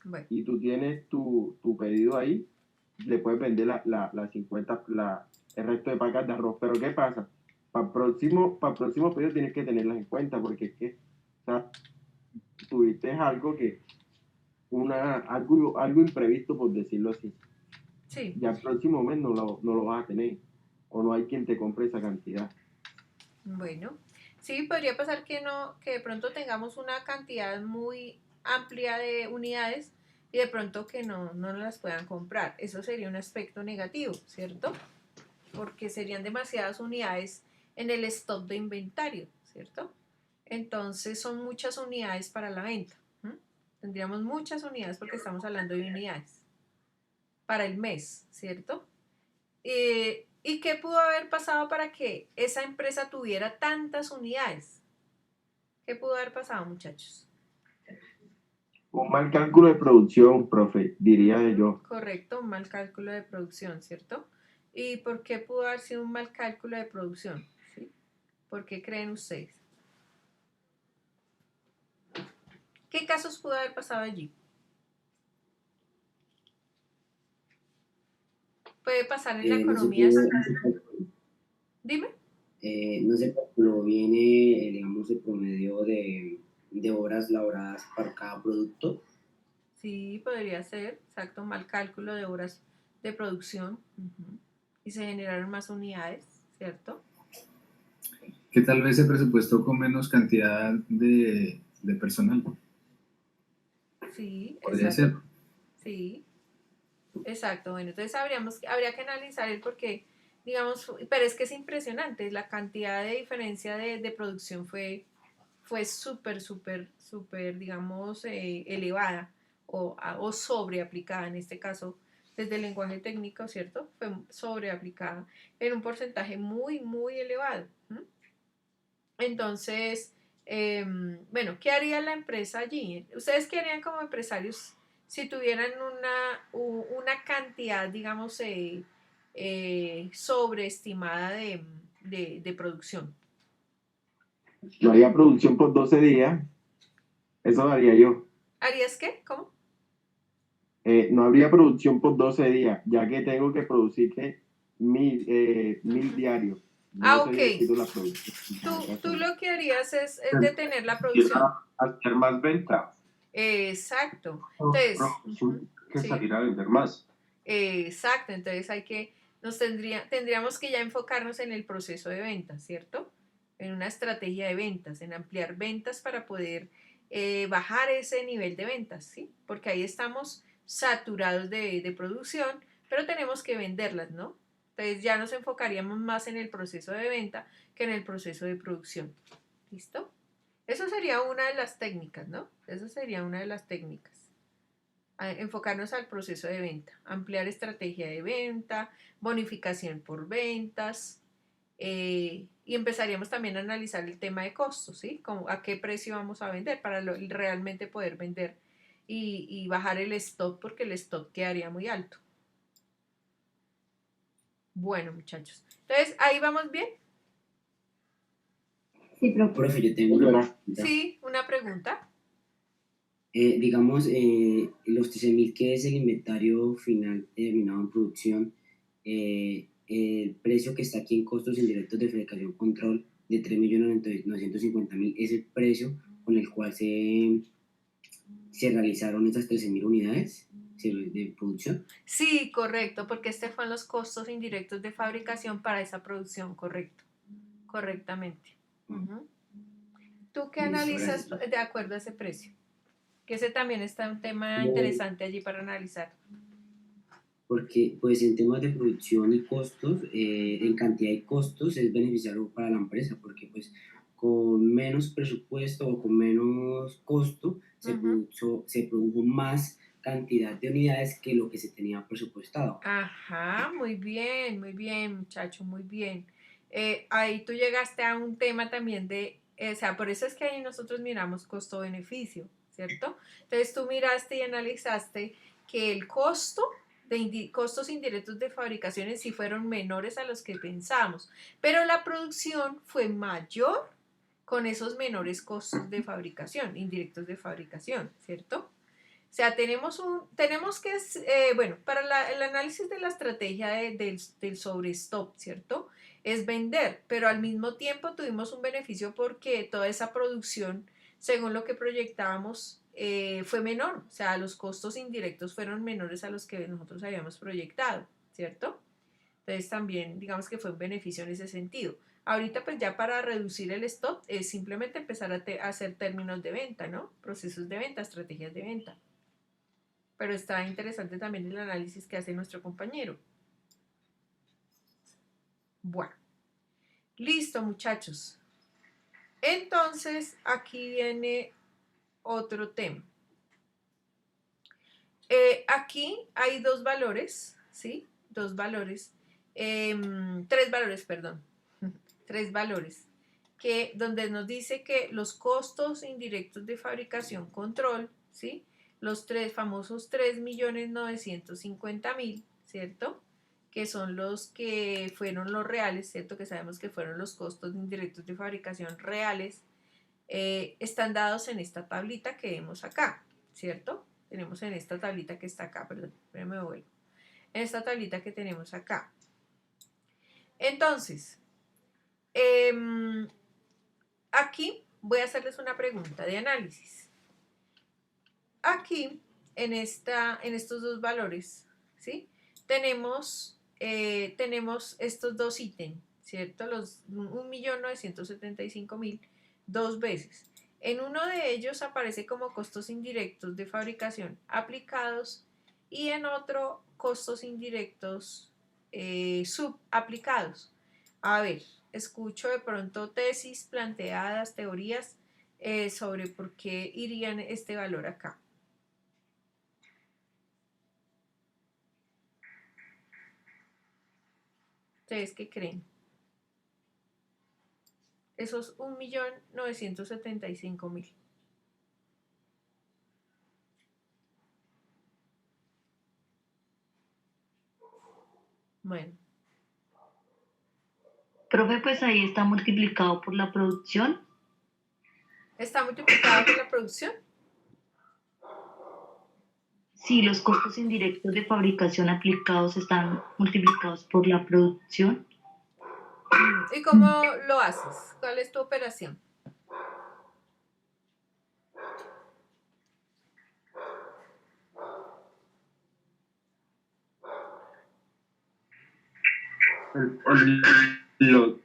Bueno, y tú tienes tu pedido ahí, le puedes vender la 50, el resto de pacas de arroz. Pero ¿qué pasa? Para el próximo pedido tienes que tenerlas en cuenta porque es que, o sea, tuviste algo imprevisto, por decirlo así. sí, Ya el próximo mes no lo vas a tener o no hay quien te compre esa cantidad. bueno. Sí, podría pasar que no, que de pronto tengamos una cantidad muy amplia de unidades y de pronto que no las puedan comprar. Eso sería un aspecto negativo, ¿cierto? Porque serían demasiadas unidades en el stock de inventario, ¿cierto? Entonces son muchas unidades para la venta. ¿M? Tendríamos muchas unidades porque estamos hablando de unidades para el mes, ¿cierto? ¿Y qué pudo haber pasado para que esa empresa tuviera tantas unidades? ¿Qué pudo haber pasado, muchachos? Un mal cálculo de producción, profe, diría yo. Correcto, un mal cálculo de producción, ¿cierto? ¿Y por qué pudo haber sido un mal cálculo de producción? ¿Sí? ¿Por qué creen ustedes? ¿Qué casos pudo haber pasado allí? Puede pasar en la No se economía. pudo, Dime. no se calculó bien, digamos, el promedio de horas laboradas para cada producto. Sí, podría ser, exacto, mal cálculo de horas de producción. Y se generaron más unidades, ¿cierto? Que tal vez se presupuestó con menos cantidad de personal. Sí, Podría exacto. ser. Sí, exacto. Bueno, entonces habría que analizar el por qué, digamos, pero es que es impresionante, la cantidad de diferencia de producción fue súper, digamos, elevada o sobreaplicada en este caso, desde el lenguaje técnico, ¿cierto? Fue sobreaplicada en un porcentaje muy elevado. ¿M? Entonces, bueno, ¿qué haría la empresa allí? ¿Ustedes qué harían como empresarios si tuvieran una cantidad, digamos, sobreestimada de producción? Yo haría producción por 12 días, eso lo haría yo. ¿Harías qué? ¿Cómo? No habría producción por 12 días, ya que tengo que producir que 1000 diarios. Ah, 12 ok. días quito la producción. Tú lo que harías es detener la producción. Hacer más ventas. Exacto. Entonces, Que sí. salir a vender más. Exacto, entonces tendríamos que ya enfocarnos en el proceso de ventas, ¿cierto? En una estrategia de ventas, en ampliar ventas para poder bajar ese nivel de ventas, ¿sí? Porque ahí estamos saturados de producción, pero tenemos que venderlas, ¿no? Entonces ya nos enfocaríamos más en el proceso de venta que en el proceso de producción. ¿Listo? Eso sería una de las técnicas, ¿no? Eso sería una de las técnicas. Enfocarnos al proceso de venta, ampliar estrategia de venta, bonificación por ventas, y empezaríamos también a analizar el tema de costos, ¿sí? Como a qué precio vamos a vender para realmente poder vender y bajar el stock porque el stock quedaría muy alto. Bueno, muchachos. Entonces, ¿ahí vamos bien? Sí, profe. Profe, yo tengo una pregunta. Sí, una pregunta. Digamos, los 13.000 que es el inventario final terminado en producción, el precio que está aquí en costos indirectos de fabricación control de 3.950.000 es el precio con el cual se realizaron estas 13.000 unidades de producción. Sí, correcto, porque este fueron los costos indirectos de fabricación para esa producción, correcto, correctamente. Uh-huh. ¿Tú qué analizas de acuerdo a ese precio? Que ese también está un tema interesante allí para analizar. Porque pues en temas de producción y costos, en cantidad y costos es beneficiario para la empresa, porque pues con menos presupuesto o con menos costo se produjo más cantidad de unidades que lo que se tenía presupuestado. Ajá, muy bien, muchacho, muy bien. Ahí tú llegaste a un tema también o sea, por eso es que ahí nosotros miramos costo-beneficio, ¿cierto? Entonces tú miraste y analizaste que el costo costos indirectos de fabricación en sí fueron menores a los que pensamos, pero la producción fue mayor con esos menores costos de fabricación, indirectos de fabricación, ¿cierto? O sea, tenemos que, bueno, para el análisis de la estrategia del sobrestock, ¿cierto? Es vender, pero al mismo tiempo tuvimos un beneficio porque toda esa producción, según lo que proyectábamos, fue menor. O sea, los costos indirectos fueron menores a los que nosotros habíamos proyectado, ¿cierto? Entonces también, digamos que fue un beneficio en ese sentido. Ahorita pues ya para reducir el stock es simplemente empezar a hacer términos de venta, ¿no? Procesos de venta, estrategias de venta. Pero está interesante también el análisis que hace nuestro compañero. Bueno, listo muchachos. Entonces, aquí viene otro tema. Aquí hay dos valores, ¿sí? Dos valores, tres valores, perdón. Tres valores, donde nos dice que los costos indirectos de fabricación control, ¿sí? Los famosos 3.950.000, ¿cierto? Que son los que fueron los reales, ¿cierto? Que sabemos que fueron los costos indirectos de fabricación reales, están dados en esta tablita que vemos acá, ¿cierto? Tenemos en esta tablita que está acá, perdón, me vuelvo. En esta tablita que tenemos acá. Entonces, aquí voy a hacerles una pregunta de análisis. Aquí, en estos dos valores, ¿sí? Tenemos estos dos ítems, ¿cierto? Los 1.975.000 dos veces. En uno de ellos aparece como costos indirectos de fabricación aplicados y en otro costos indirectos subaplicados. A ver, escucho de pronto tesis planteadas, teorías sobre por qué irían este valor acá. ¿Ustedes qué creen? esos 1.975.000. Bueno, Profe, pues ahí está multiplicado por la producción. ¿está multiplicado por la producción? Sí, los costos indirectos de fabricación aplicados están multiplicados por la producción. ¿Y cómo lo haces? ¿Cuál es tu operación? Lo-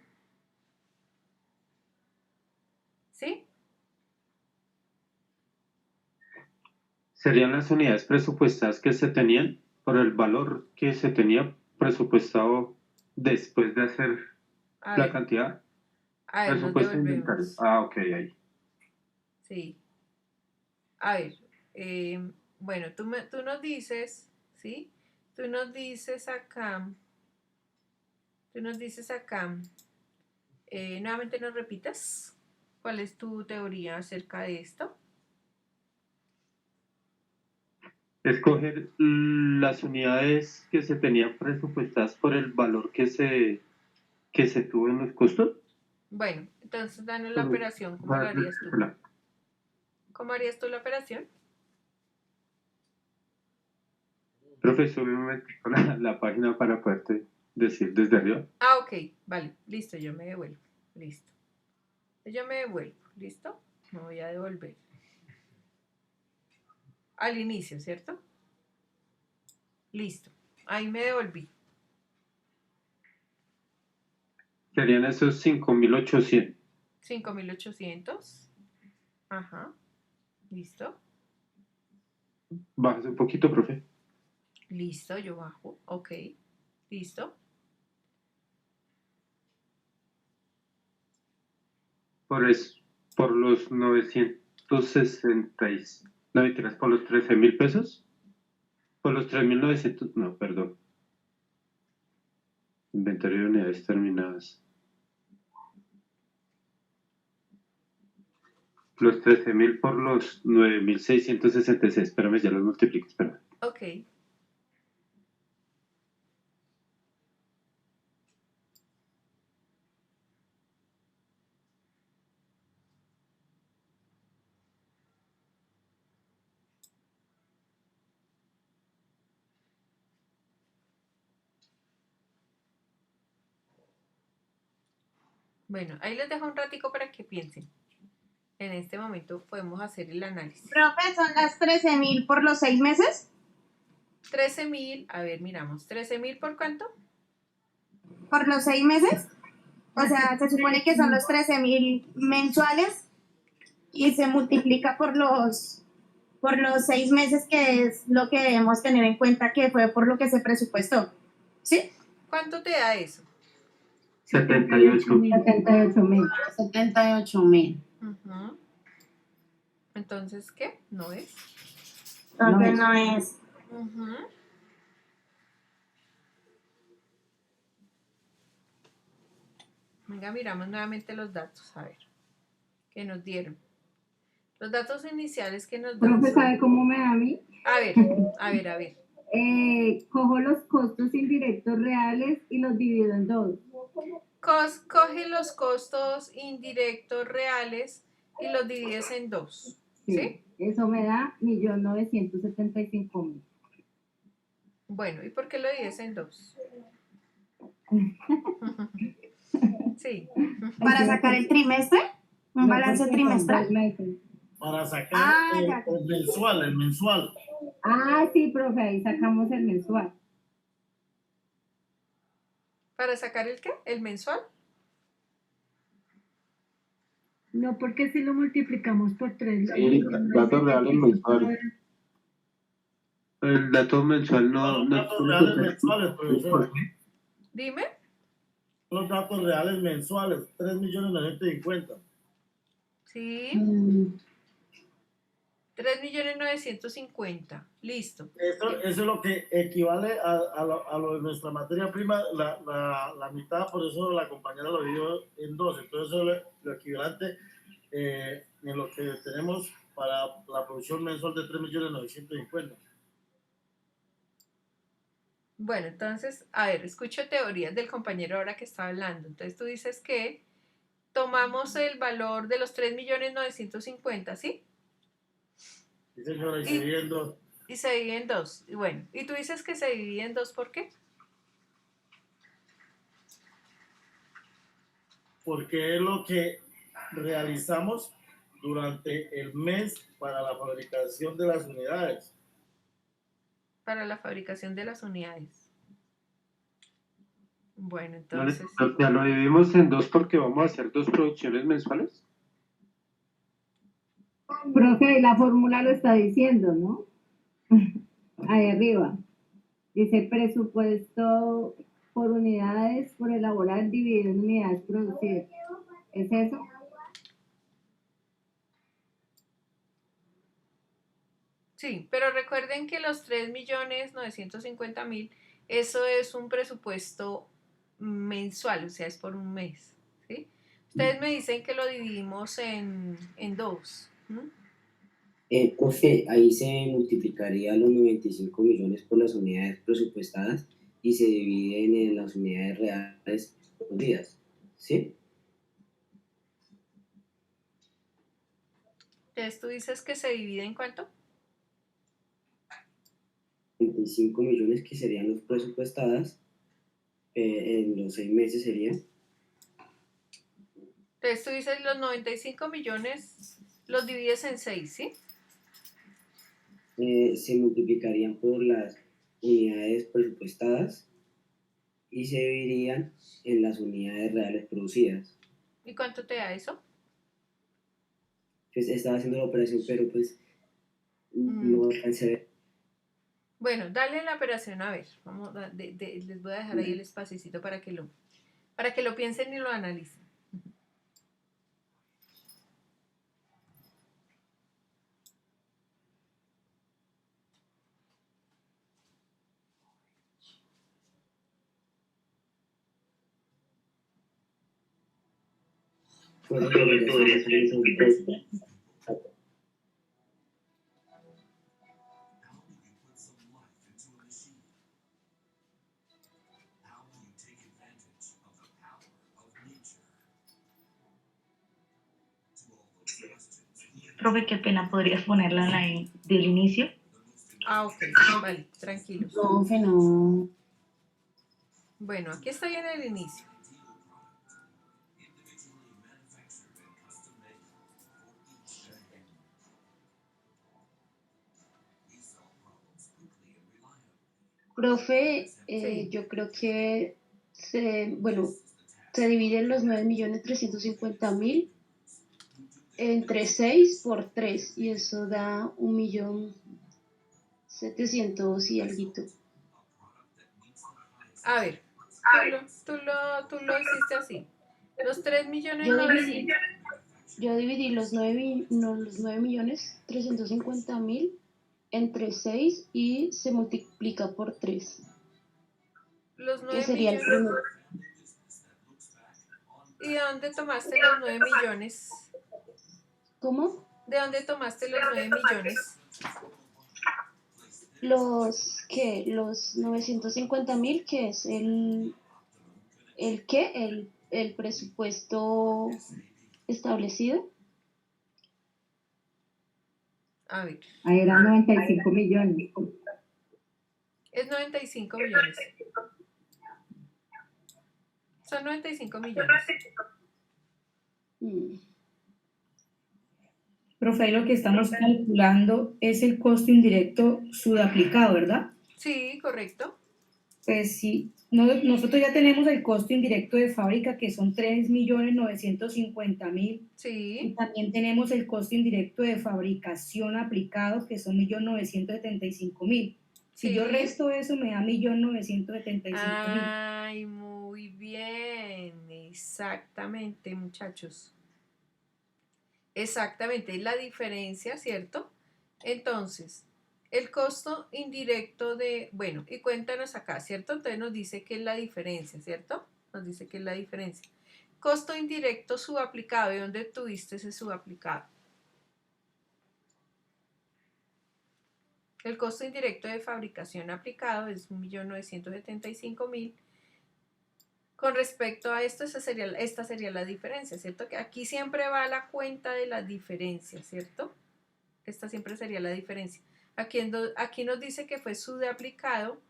¿Sí? serían las unidades presupuestadas que se tenían por el valor que se tenía presupuestado después de hacer A la ver, cantidad. nos Presupuesto de inventario. devolvemos. Ah, ok, ahí. Sí. A ver, bueno, tú nos dices, ¿sí? Tú nos dices acá, nuevamente nos repitas, ¿cuál es tu teoría acerca de esto? Escoger las unidades que se tenían presupuestadas por el valor que se tuvo en los costos. Bueno, entonces danos la operación, ¿cómo la harías tú? ¿Cómo harías tú la operación? Profesor, me metí con la página para poderte decir desde arriba. Ah, ok, vale, listo, yo me devuelvo, listo. Yo me devuelvo, ¿listo? Me voy a devolver. Al inicio, ¿cierto? Listo, ahí me devolví. Serían esos 5.800. 5.800. Ajá, listo. Bajas un poquito, profe. Listo, yo bajo, ok, listo. Por los 960, no mentiras, por los 13.000 pesos, por los 3.900, no, perdón. Inventario de unidades terminadas. Los 13.000 por los 9.666, espérame, ya los multiplico, espérame. Ok. Bueno, ahí les dejo un ratico para que piensen. En este momento podemos hacer el análisis. Profe, ¿son las 13.000 por los 6 meses? 13.000, a ver, miramos. ¿13.000 por cuánto? ¿Por los 6 meses? O sea, se supone que son los 13.000 mensuales y se multiplica por los 6 meses, que es lo que debemos tener en cuenta que fue por lo que se presupuestó. ¿Sí? ¿Cuánto te da eso? 78.000. 78.000. 78.000. Ujú. Entonces, ¿qué? ¿No es? Entonces no es. Ujú. Venga, miramos nuevamente los datos, a ver, ¿qué nos dieron? Los datos iniciales que nos dan. Profe, ¿sabe cómo me da a mí? A ver, a ver, a ver. Cojo los costos indirectos reales y los divido en 2. Coge los costos indirectos reales y los divides en 2. ¿Sí? Eso me da 1.975.000. Bueno, ¿y por qué lo divides en 2? Sí. ¿Para sacar el trimestre? ¿Un balance trimestral? Para sacar el mensual. Ah, sí, profe, ahí sacamos el mensual. ¿Para sacar el qué? ¿El mensual? No, porque si lo multiplicamos por 3. Sí, datos reales mensuales. El dato mensual no. Los datos reales mensuales, profesor. Dime. Los datos reales mensuales, 3.950.000. Sí. 3.950.000. Listo. Eso es lo que equivale a lo de nuestra materia prima, la mitad, por eso la compañera lo dio en dos. Entonces, eso es lo equivalente en lo que tenemos para la producción mensual de 3.950.000. Bueno, entonces, a ver, escucho teorías del compañero ahora que está hablando. Entonces tú dices que tomamos el valor de los 3.950.000, ¿sí? Sí, señora, y se divide en dos. Y se divide en dos. Y bueno, y tú dices que se divide en dos, ¿por qué? Porque es lo que realizamos durante el mes para la fabricación de las unidades. Para la fabricación de las unidades. Bueno, ¿No entonces... lo dividimos en dos porque vamos a hacer 2 producciones mensuales? Profe, la fórmula lo está diciendo, ¿no? Ahí arriba. Dice presupuesto por unidades por elaborar dividido en unidades producidas. ¿Es eso? Sí, pero recuerden que los 3.950.000, eso es un presupuesto mensual, o sea, es por un mes, ¿sí? Ustedes me dicen que lo dividimos en dos, ¿no? Profe, ahí se multiplicaría los 95 millones por las unidades presupuestadas y se dividen en las unidades reales producidas, ¿sí? Entonces tú dices que se divide en ¿cuánto? 25 millones que serían los presupuestadas, en los 6 meses serían. Entonces tú dices los 95 millones los divides en 6, ¿sí? Se multiplicarían por las unidades presupuestadas y se dividirían en las unidades reales producidas. ¿Y cuánto te da eso? Pues estaba haciendo la operación, pero pues no alcancé a ver. Bueno, dale la operación a ver. Vamos, les voy a dejar ahí el espacito para que lo piensen y lo analicen. Profe, qué pena, ¿podrías ponerla en la del inicio? Ah, ok, vale, tranquilos. Profe, no. Bueno, aquí estoy en el inicio. Profe, Sí. yo creo que se dividen los 9.350.000 entre 6 por 3 y eso da 1.700.000 y alguito. A ver, tú lo hiciste así. Los 3.900.000. Yo dividí los 9.350.000 entre 6 y se multiplica por 3. Los Que 9 sería el millones. primero. ¿Y de dónde tomaste los 9 millones? ¿Cómo? ¿De dónde tomaste los 9 millones? Los 950.000, que es el presupuesto establecido. A ver. Ahí eran 95 millones. Es 95 millones. Son 95 millones. Profe, lo que estamos calculando es el costo indirecto subaplicado, ¿verdad? Sí, correcto. Pues sí, nosotros ya tenemos el costo indirecto de fábrica que son 3.950.000. Sí. Y también tenemos el costo indirecto de fabricación aplicado que son 1.975.000. Si yo resto eso me da 1.975.000. Ay, muy bien. Exactamente, muchachos. Exactamente, es la diferencia, ¿cierto? Entonces, el costo indirecto de, bueno, y cuéntanos acá, ¿cierto? Entonces nos dice que es la diferencia, ¿cierto? Nos dice que es la diferencia. Costo indirecto subaplicado, ¿de dónde tuviste ese subaplicado? El costo indirecto de fabricación aplicado es 1.975.000. Con respecto a esto, esta sería la diferencia, ¿cierto? Que aquí siempre va la cuenta de la diferencia, ¿cierto? Esta siempre sería la diferencia. Aquí nos dice que fue subaplicado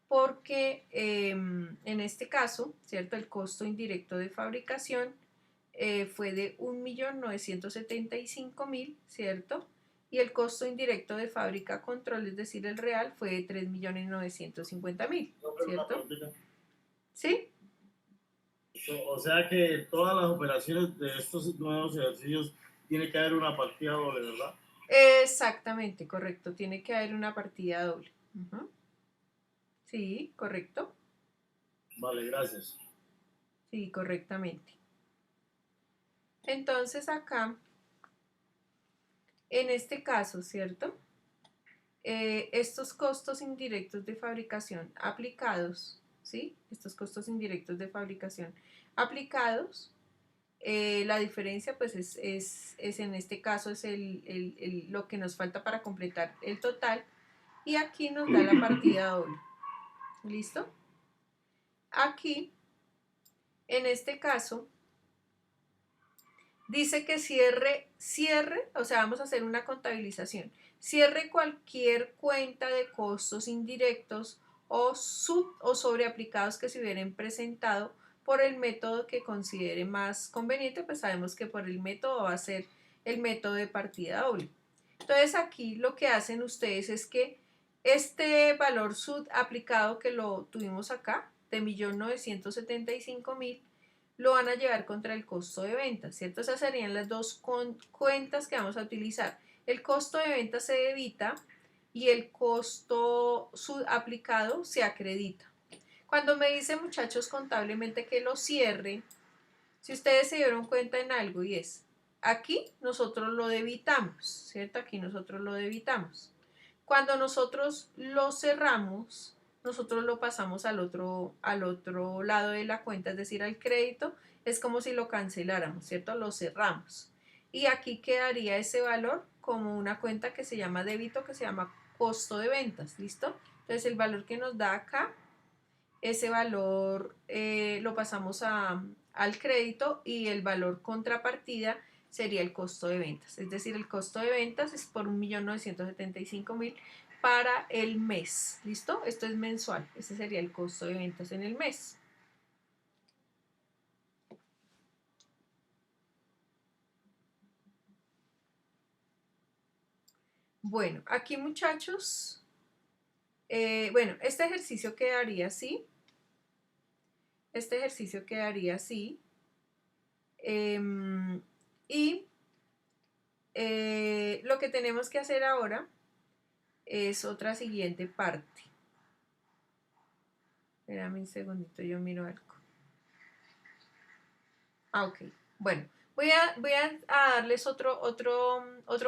porque en este caso, ¿cierto? El costo indirecto de fabricación fue de 1.975.000, ¿cierto? Y el costo indirecto de fábrica control, es decir, el real, fue de 3.950.000, ¿cierto? ¿Sí? O sea que todas las operaciones de estos nuevos ejercicios tiene que haber una partida doble, ¿verdad? Exactamente, correcto. Tiene que haber una partida doble. Uh-huh. Sí, correcto. Vale, gracias. Sí, correctamente. Entonces acá, en este caso, ¿cierto? Estos costos indirectos de fabricación aplicados, ¿sí? Estos costos indirectos de fabricación aplicados, la diferencia pues es en este caso es lo que nos falta para completar el total, y aquí nos da la partida doble. ¿Listo? Aquí, en este caso, dice que cierre, o sea, vamos a hacer una contabilización. Cierre cualquier cuenta de costos indirectos o sobreaplicados que se hubieran presentado por el método que considere más conveniente, pues sabemos que por el método va a ser el método de partida doble. Entonces aquí lo que hacen ustedes es que este valor subaplicado que lo tuvimos acá, de 1.975.000, lo van a llevar contra el costo de ventas, ¿cierto? Esas serían las dos cuentas que vamos a utilizar. El costo de ventas se debita y el costo subaplicado se acredita. Cuando me dicen, muchachos, contablemente que lo cierre, si ustedes se dieron cuenta en algo, y es, aquí nosotros lo debitamos, ¿cierto? Aquí nosotros lo debitamos. Cuando nosotros lo cerramos, nosotros lo pasamos al otro lado de la cuenta, es decir, al crédito, es como si lo canceláramos, ¿cierto? Lo cerramos. Y aquí quedaría ese valor como una cuenta que se llama débito, que se llama costo de ventas, ¿listo? Entonces el valor que nos da acá, ese valor lo pasamos al crédito, y el valor contrapartida sería el costo de ventas. Es decir, el costo de ventas es por 1.975.000 para el mes. ¿Listo? Esto es mensual. Ese sería el costo de ventas en el mes. Bueno, aquí, muchachos, bueno, este ejercicio quedaría así. Este ejercicio quedaría así. Y lo que tenemos que hacer ahora es otra siguiente parte. Espérame un segundito, yo miro algo. Ok, bueno, voy a darles otro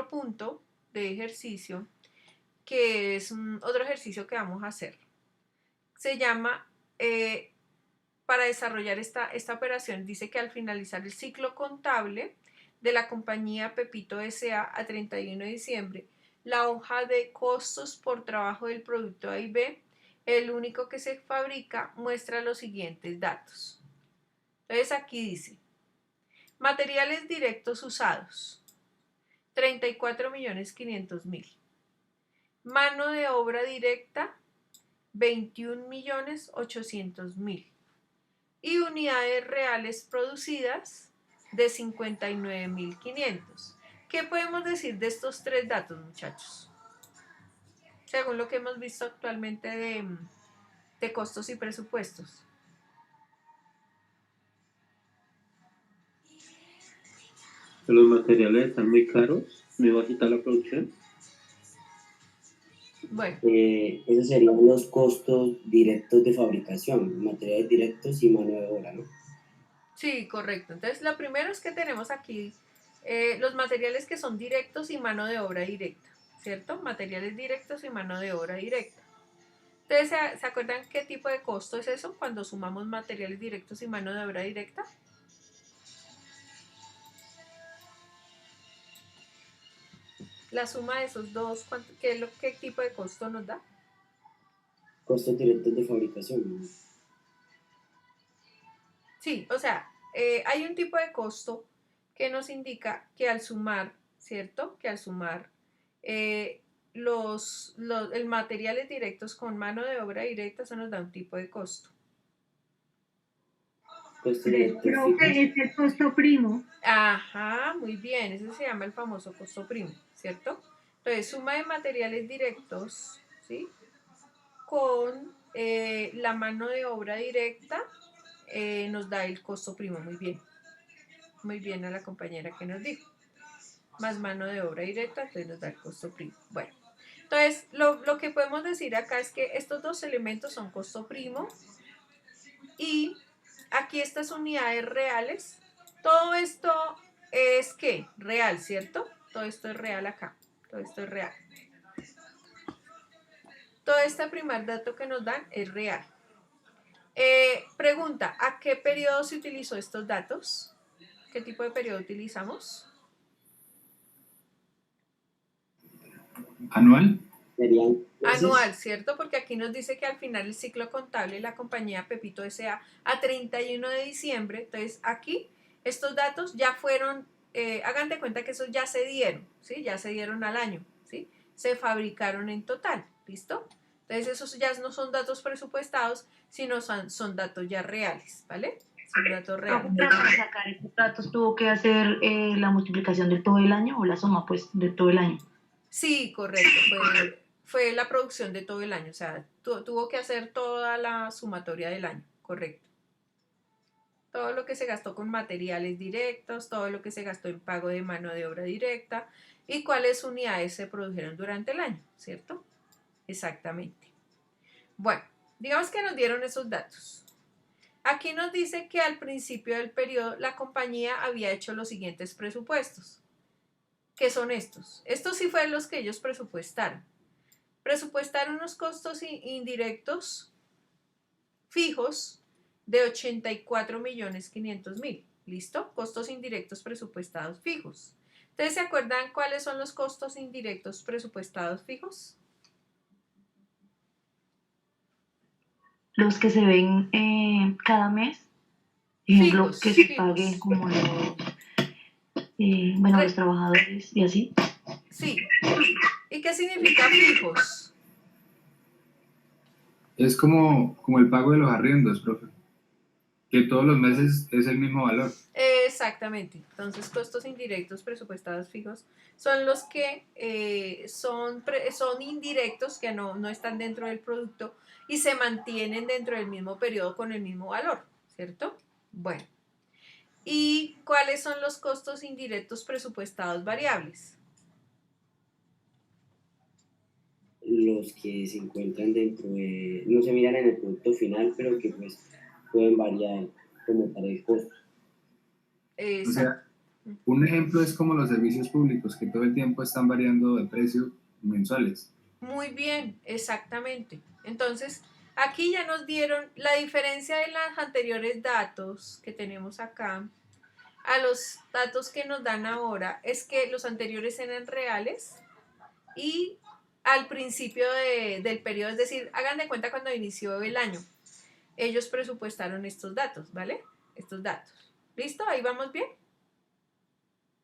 punto de ejercicio, que es otro ejercicio que vamos a hacer. Se llama, para desarrollar esta operación, dice que al finalizar el ciclo contable de la compañía Pepito S.A. a 31 de diciembre, la hoja de costos por trabajo del producto A y B, el único que se fabrica, muestra los siguientes datos. Entonces aquí dice, materiales directos usados, 34.500.000. Mano de obra directa, 21.800.000. Y unidades reales producidas de 59.500. ¿Qué podemos decir de estos tres datos, muchachos? Según lo que hemos visto actualmente de costos y presupuestos. Los materiales están muy caros, muy bajita la producción. Bueno. Esos serían los costos directos de fabricación, materiales directos y mano de obra, ¿no? Sí, correcto. Entonces, lo primero es que tenemos aquí los materiales que son directos y mano de obra directa. ¿cierto? Materiales directos y mano de obra directa. Entonces, ¿se acuerdan qué tipo de costo es eso cuando sumamos materiales directos y mano de obra directa? La suma de esos dos, ¿qué tipo de costo nos da? Costos directos de fabricación, ¿no? Sí, o sea, hay un tipo de costo que nos indica que al sumar, ¿cierto? Que al sumar el materiales directos con mano de obra directa, eso nos da un tipo de costo. Costos Creo directos que fijos. es el costo primo. Ajá, muy bien, ese se llama el famoso costo primo, ¿cierto? Entonces, suma de materiales directos, ¿sí? Con la mano de obra directa nos da el costo primo, muy bien a la compañera que nos dijo, más mano de obra directa, entonces nos da el costo primo. Bueno, entonces lo que podemos decir acá es que estos dos elementos son costo primo y aquí estas unidades reales, todo esto es ¿qué? Real, ¿cierto? Todo esto es real acá, todo esto es real. Todo este primer dato que nos dan es real. Pregunta, ¿a qué periodo se utilizó estos datos? ¿Qué tipo de periodo utilizamos? ¿Anual? Serían meses. Anual, ¿cierto? Porque aquí nos dice que al final el ciclo contable de la compañía Pepito S.A. a 31 de diciembre, entonces aquí estos datos ya fueron, hagan de cuenta que esos ya se dieron, ¿sí? Ya se dieron al año, ¿sí? Se fabricaron en total, ¿listo? Entonces esos ya no son datos presupuestados, sino son datos ya reales, ¿vale? Son datos reales. Para sacar esos datos tuvo que hacer la multiplicación de todo el año o la suma pues de todo el año. Sí, correcto, fue la producción de todo el año, o sea, tuvo que hacer toda la sumatoria del año, correcto. Todo lo que se gastó con materiales directos, todo lo que se gastó en pago de mano de obra directa y cuáles unidades se produjeron durante el año, ¿cierto? Exactamente. Bueno, digamos que nos dieron esos datos. Aquí nos dice que al principio del periodo la compañía había hecho los siguientes presupuestos. ¿Qué son estos? Estos sí fueron los que ellos presupuestaron. Presupuestaron unos costos indirectos fijos de 84.500.000. ¿Listo? Costos indirectos presupuestados fijos. ¿Ustedes se acuerdan cuáles son los costos indirectos presupuestados fijos? Los que se ven cada mes, ejemplo, Fijos, que se fijos. paguen como los trabajadores y así. Sí. ¿Y qué significa fijos? Es como el pago de los arriendos, profe. Que todos los meses es el mismo valor. Exactamente. Entonces, costos indirectos presupuestados fijos son los que son indirectos, que no están dentro del producto y se mantienen dentro del mismo periodo con el mismo valor, ¿cierto? Bueno. ¿Y cuáles son los costos indirectos presupuestados variables? Los que se encuentran dentro de, no se miran en el producto final, pero que pues pueden variar como tal el costo. O sea, un ejemplo es como los servicios públicos, que todo el tiempo están variando de precio mensuales. Muy bien, exactamente. Entonces, aquí ya nos dieron la diferencia de los anteriores datos que tenemos acá a los datos que nos dan ahora, es que los anteriores eran reales y al principio del periodo, es decir, hagan de cuenta cuando inició el año, ellos presupuestaron estos datos, ¿vale? Estos datos. ¿Listo? ¿Ahí vamos bien?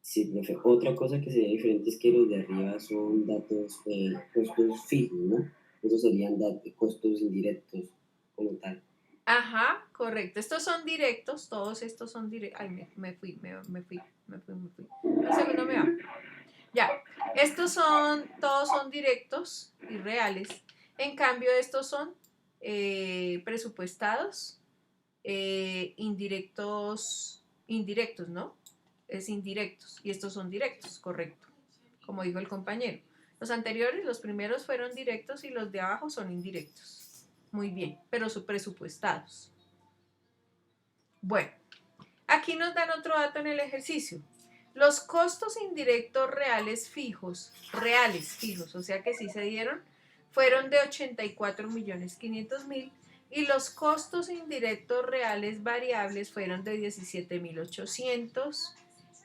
Sí, profe. Otra cosa que sería diferente es que los de arriba son datos, costos fijos, ¿no? Esos serían costos indirectos como tal. Ajá, correcto. Estos son directos, todos estos son directos. Ay, me fui. Un segundo me va. Ya, todos son directos y reales. En cambio, estos son presupuestados, indirectos, ¿no? Es indirectos. Y estos son directos, correcto. Como dijo el compañero. Los anteriores, los primeros fueron directos y los de abajo son indirectos. Muy bien, pero son presupuestados. Bueno, aquí nos dan otro dato en el ejercicio. Los costos indirectos reales fijos, o sea que sí se dieron, fueron de 84.500.000 y los costos indirectos reales variables fueron de 17.800,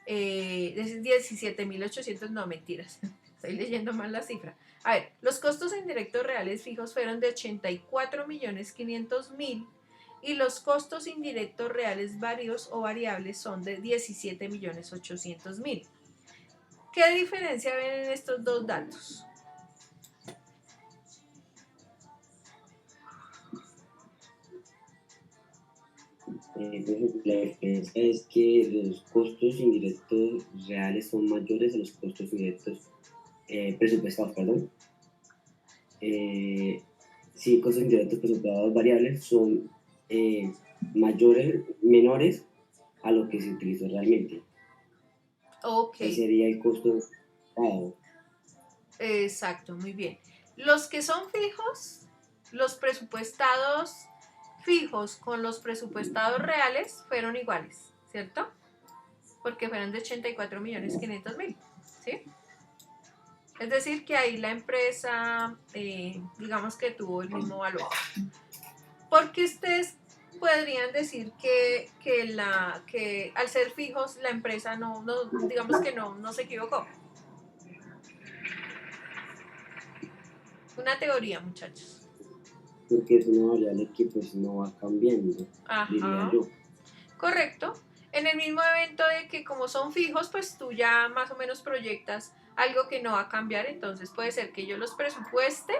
17.800, no mentiras, estoy leyendo mal la cifra. A ver, los costos indirectos reales fijos fueron de 84.500.000 y los costos indirectos reales varios o variables son de 17.800.000. ¿Qué diferencia ven en estos dos datos? La diferencia es que los costos indirectos reales son mayores a los costos indirectos presupuestados, perdón. Sí, costos indirectos presupuestados variables son menores a lo que se utilizó realmente. Ok. Ese sería el costo pago. Exacto, muy bien. Los que son fijos, los presupuestados fijos con los presupuestados reales fueron iguales, ¿cierto? Porque fueron de 84.500.000, ¿sí? Es decir, que ahí la empresa, digamos que tuvo el mismo valor. Porque ustedes podrían decir que al ser fijos la empresa digamos que no se equivocó. Una teoría, muchachos. Porque es una variable que pues no va cambiando, diría yo. Correcto. En el mismo evento de que como son fijos, pues tú ya más o menos proyectas algo que no va a cambiar, entonces puede ser que yo los presupueste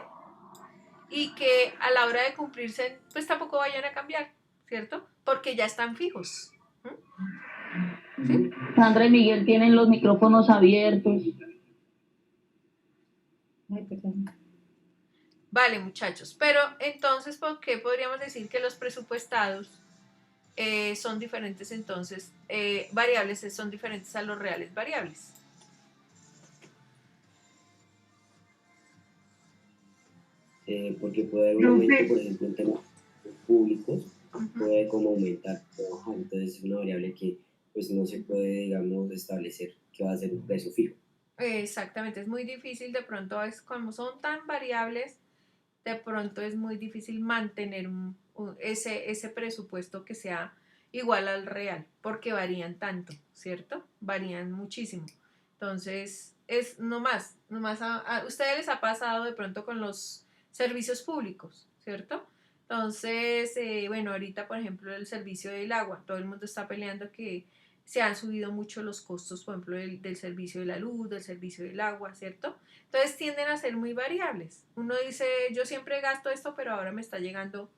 y que a la hora de cumplirse, pues tampoco vayan a cambiar, ¿cierto? Porque ya están fijos. ¿Sí? Sandra y Miguel tienen los micrófonos abiertos. Ay, perdón. Vale, muchachos, pero entonces, ¿por qué podríamos decir que los presupuestados son diferentes entonces, variables son diferentes a los reales variables? Porque puede haber un aumento, por ejemplo, en temas públicos, puede como aumentar, bajar, entonces es una variable que pues no se puede, digamos, establecer que va a ser un precio fijo. Exactamente, es muy difícil de pronto, como son tan variables, de pronto es muy difícil mantener ese presupuesto que sea igual al real, porque varían tanto, ¿cierto? Varían muchísimo. Entonces, es no más a ustedes les ha pasado de pronto con los servicios públicos, ¿cierto? Entonces, bueno, ahorita, por ejemplo, el servicio del agua, todo el mundo está peleando que se han subido mucho los costos, por ejemplo, del servicio de la luz, del servicio del agua, ¿cierto? Entonces tienden a ser muy variables. Uno dice, yo siempre gasto esto, pero ahora me está llegando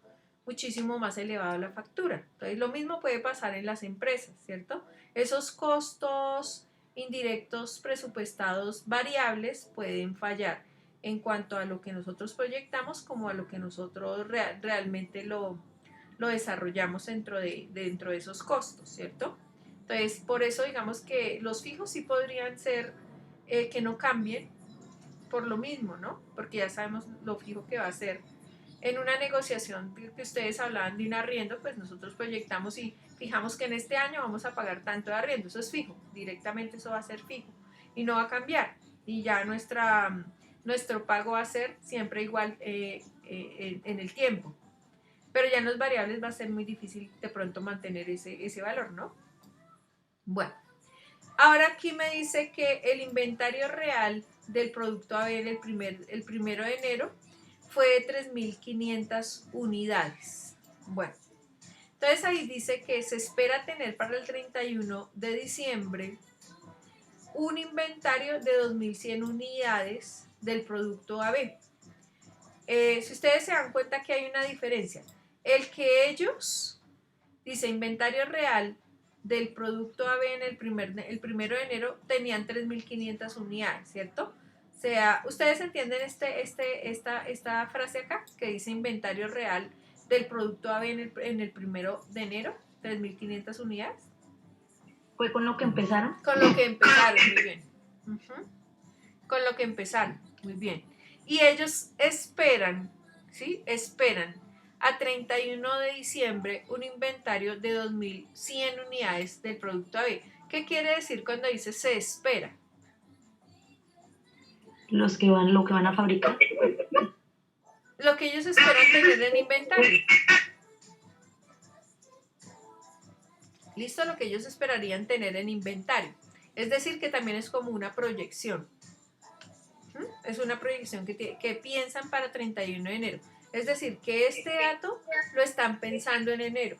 muchísimo más elevada la factura. Entonces lo mismo puede pasar en las empresas, ¿cierto? Esos costos indirectos presupuestados variables pueden fallar en cuanto a lo que nosotros proyectamos como a lo que nosotros realmente lo desarrollamos dentro de esos costos, ¿cierto? Entonces, por eso digamos que los fijos sí podrían ser que no cambien por lo mismo, ¿no? Porque ya sabemos lo fijo que va a ser. En una negociación que ustedes hablaban de un arriendo, pues nosotros proyectamos y fijamos que en este año vamos a pagar tanto de arriendo, eso es fijo, directamente eso va a ser fijo y no va a cambiar y ya nuestro pago va a ser siempre igual en el tiempo. Pero ya en los variables va a ser muy difícil de pronto mantener ese valor, ¿no? Bueno, ahora aquí me dice que el inventario real del producto AB el 1 de enero fue de 3.500 unidades. Bueno, entonces ahí dice que se espera tener para el 31 de diciembre un inventario de 2.100 unidades del producto AB. Si ustedes se dan cuenta que hay una diferencia, el que ellos, dice inventario real del producto AB en el 1 de enero tenían 3.500 unidades, ¿cierto? O sea, ¿ustedes entienden esta frase acá? Que dice inventario real del producto AB en el 1 de enero, 3.500 unidades. ¿Fue con lo que empezaron? Con lo que empezaron, muy bien. Con lo que empezaron, muy bien. Y ellos esperan, ¿sí? Esperan a 31 de diciembre un inventario de 2.100 unidades del producto AB. ¿Qué quiere decir cuando dice se espera? Lo que van a fabricar. Lo que ellos esperan tener en inventario. ¿Listo? Lo que ellos esperarían tener en inventario. Es decir, que también es como una proyección. Es una proyección que piensan para 31 de enero. Es decir, que este dato lo están pensando en enero.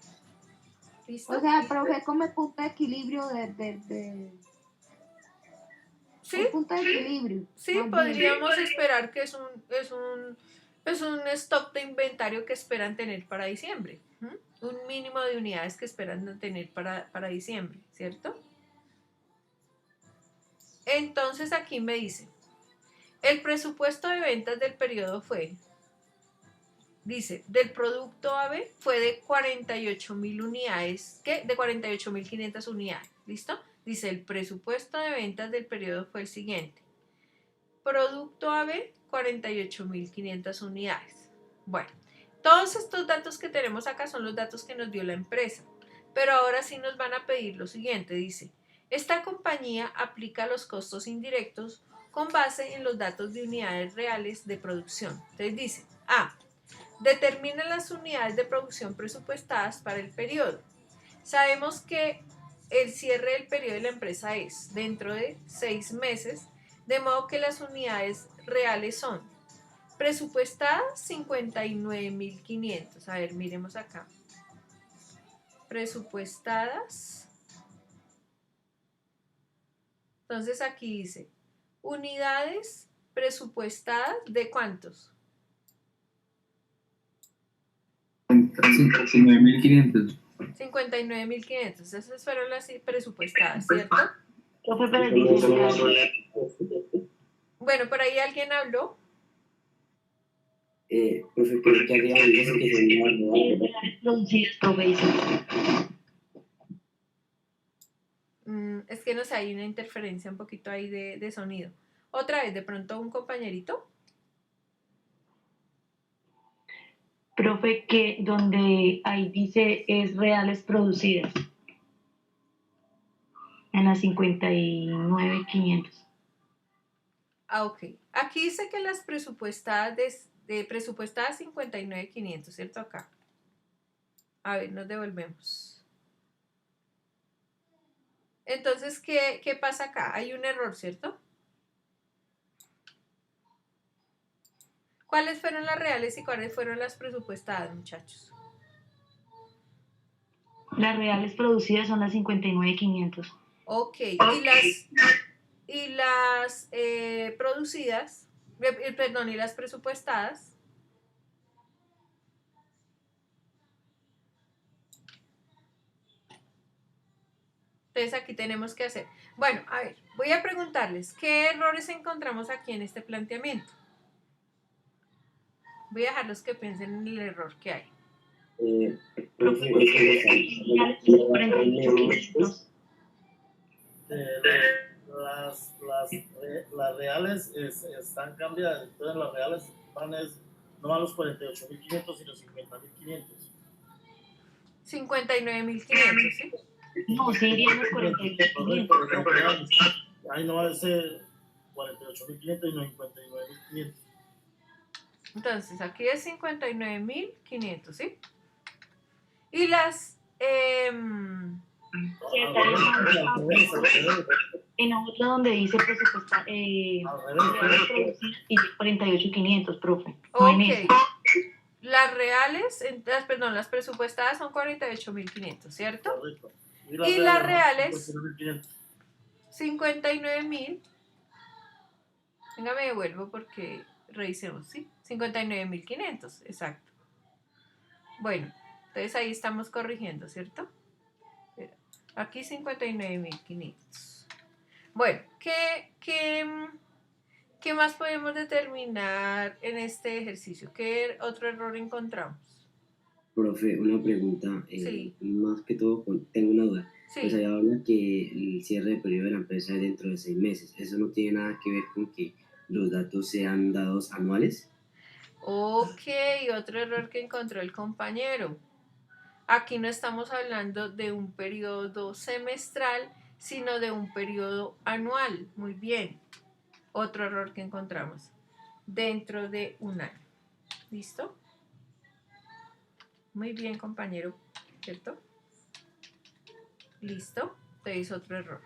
¿Listo? O sea, profe, como el punto de equilibrio ¿Sí? Un punto de equilibrio. Sí, podríamos esperar que es un stock de inventario que esperan tener para diciembre. Un mínimo de unidades que esperan tener para diciembre, ¿cierto? Entonces aquí me dice, el presupuesto de ventas del periodo fue, dice, del producto AB fue de 48.000 unidades, ¿qué? De 48.500 unidades, ¿listo? Dice, el presupuesto de ventas del periodo fue el siguiente. Producto AB, 48.500 unidades. Bueno, todos estos datos que tenemos acá son los datos que nos dio la empresa, pero ahora sí nos van a pedir lo siguiente, dice, esta compañía aplica los costos indirectos con base en los datos de unidades reales de producción. Entonces dice, A, determina las unidades de producción presupuestadas para el periodo. Sabemos que el cierre del periodo de la empresa es dentro de 6 meses, de modo que las unidades reales son presupuestadas 59.500. A ver, miremos acá. Presupuestadas. Entonces aquí dice, unidades presupuestadas ¿de cuántos? 59.500. 59.500. Esas fueron las presupuestadas, ¿cierto? Bueno, por ahí alguien habló. Profe, creo que había dicho que se iba a Producidas, profe, dice. Es que no sé, hay una interferencia un poquito ahí de sonido. Otra vez, de pronto un compañerito. Profe, que donde ahí dice es reales producidas. En las 59.500. Ah, ok. Aquí dice que las presupuestadas presupuestadas 59.500, ¿cierto? Acá. A ver, nos devolvemos. Entonces, ¿qué pasa acá? Hay un error, ¿cierto? ¿Cuáles fueron las reales y cuáles fueron las presupuestadas, muchachos? Las reales producidas son las 59.500. Ok. Y las producidas, perdón, y las presupuestadas. Entonces aquí tenemos que hacer. Bueno, a ver, voy a preguntarles, ¿qué errores encontramos aquí en este planteamiento? Voy a dejarlos que piensen en el error que hay. Las reales están cambiadas, entonces las reales no van los 48.500 sino 50.500. 59.500, ¿sí? No, sí irían los 48.500. Ahí no va a ser 48.500 y no 59.500. Entonces, aquí es 59.500, ¿sí? Y las... En otro donde dice presupuestar, y 48.500, profe. No en ese. Las reales, las presupuestadas son 48.500, ¿cierto? Correcto. Y las reales, 59.000. Venga, me devuelvo porque revisemos, ¿sí? 59.500, exacto. Bueno, entonces ahí estamos corrigiendo, ¿cierto? Aquí 59.500. Bueno, ¿qué más podemos determinar en este ejercicio? ¿Qué otro error encontramos? Profe, una pregunta, Sí. más que todo tengo una duda. Sí. Pues allá habla que el cierre de periodo de la empresa es dentro de 6 meses. ¿Eso no tiene nada que ver con que los datos sean dados anuales? Ok, otro error que encontró el compañero. Aquí no estamos hablando de un periodo semestral, sino de un periodo anual. Muy bien. Otro error que encontramos. Dentro de un año. ¿Listo? Muy bien, compañero. ¿Cierto? Listo. Entonces, otro error.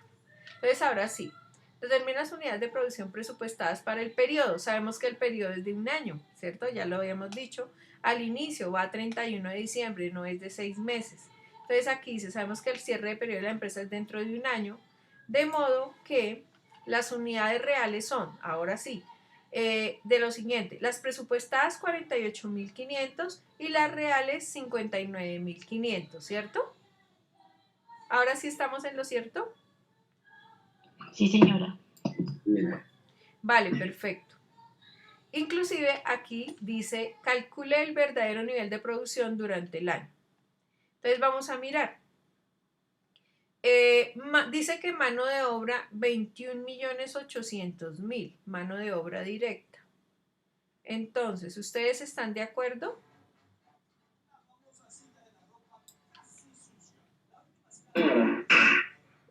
Entonces, ahora sí. Determina las unidades de producción presupuestadas para el periodo. Sabemos que el periodo es de un año, ¿cierto? Ya lo habíamos dicho. Al inicio va a 31 de diciembre, no es de 6 meses. Entonces aquí dice, sabemos que el cierre de periodo de la empresa es dentro de un año, de modo que las unidades reales son, ahora sí, de lo siguiente, las presupuestadas 48.500 y las reales 59.500, ¿cierto? Ahora sí estamos en lo cierto. Sí, señora. Vale, perfecto. Inclusive aquí dice, calcule el verdadero nivel de producción durante el año. Entonces vamos a mirar. Dice que mano de obra 21.800.000, mano de obra directa. Entonces, ¿ustedes están de acuerdo?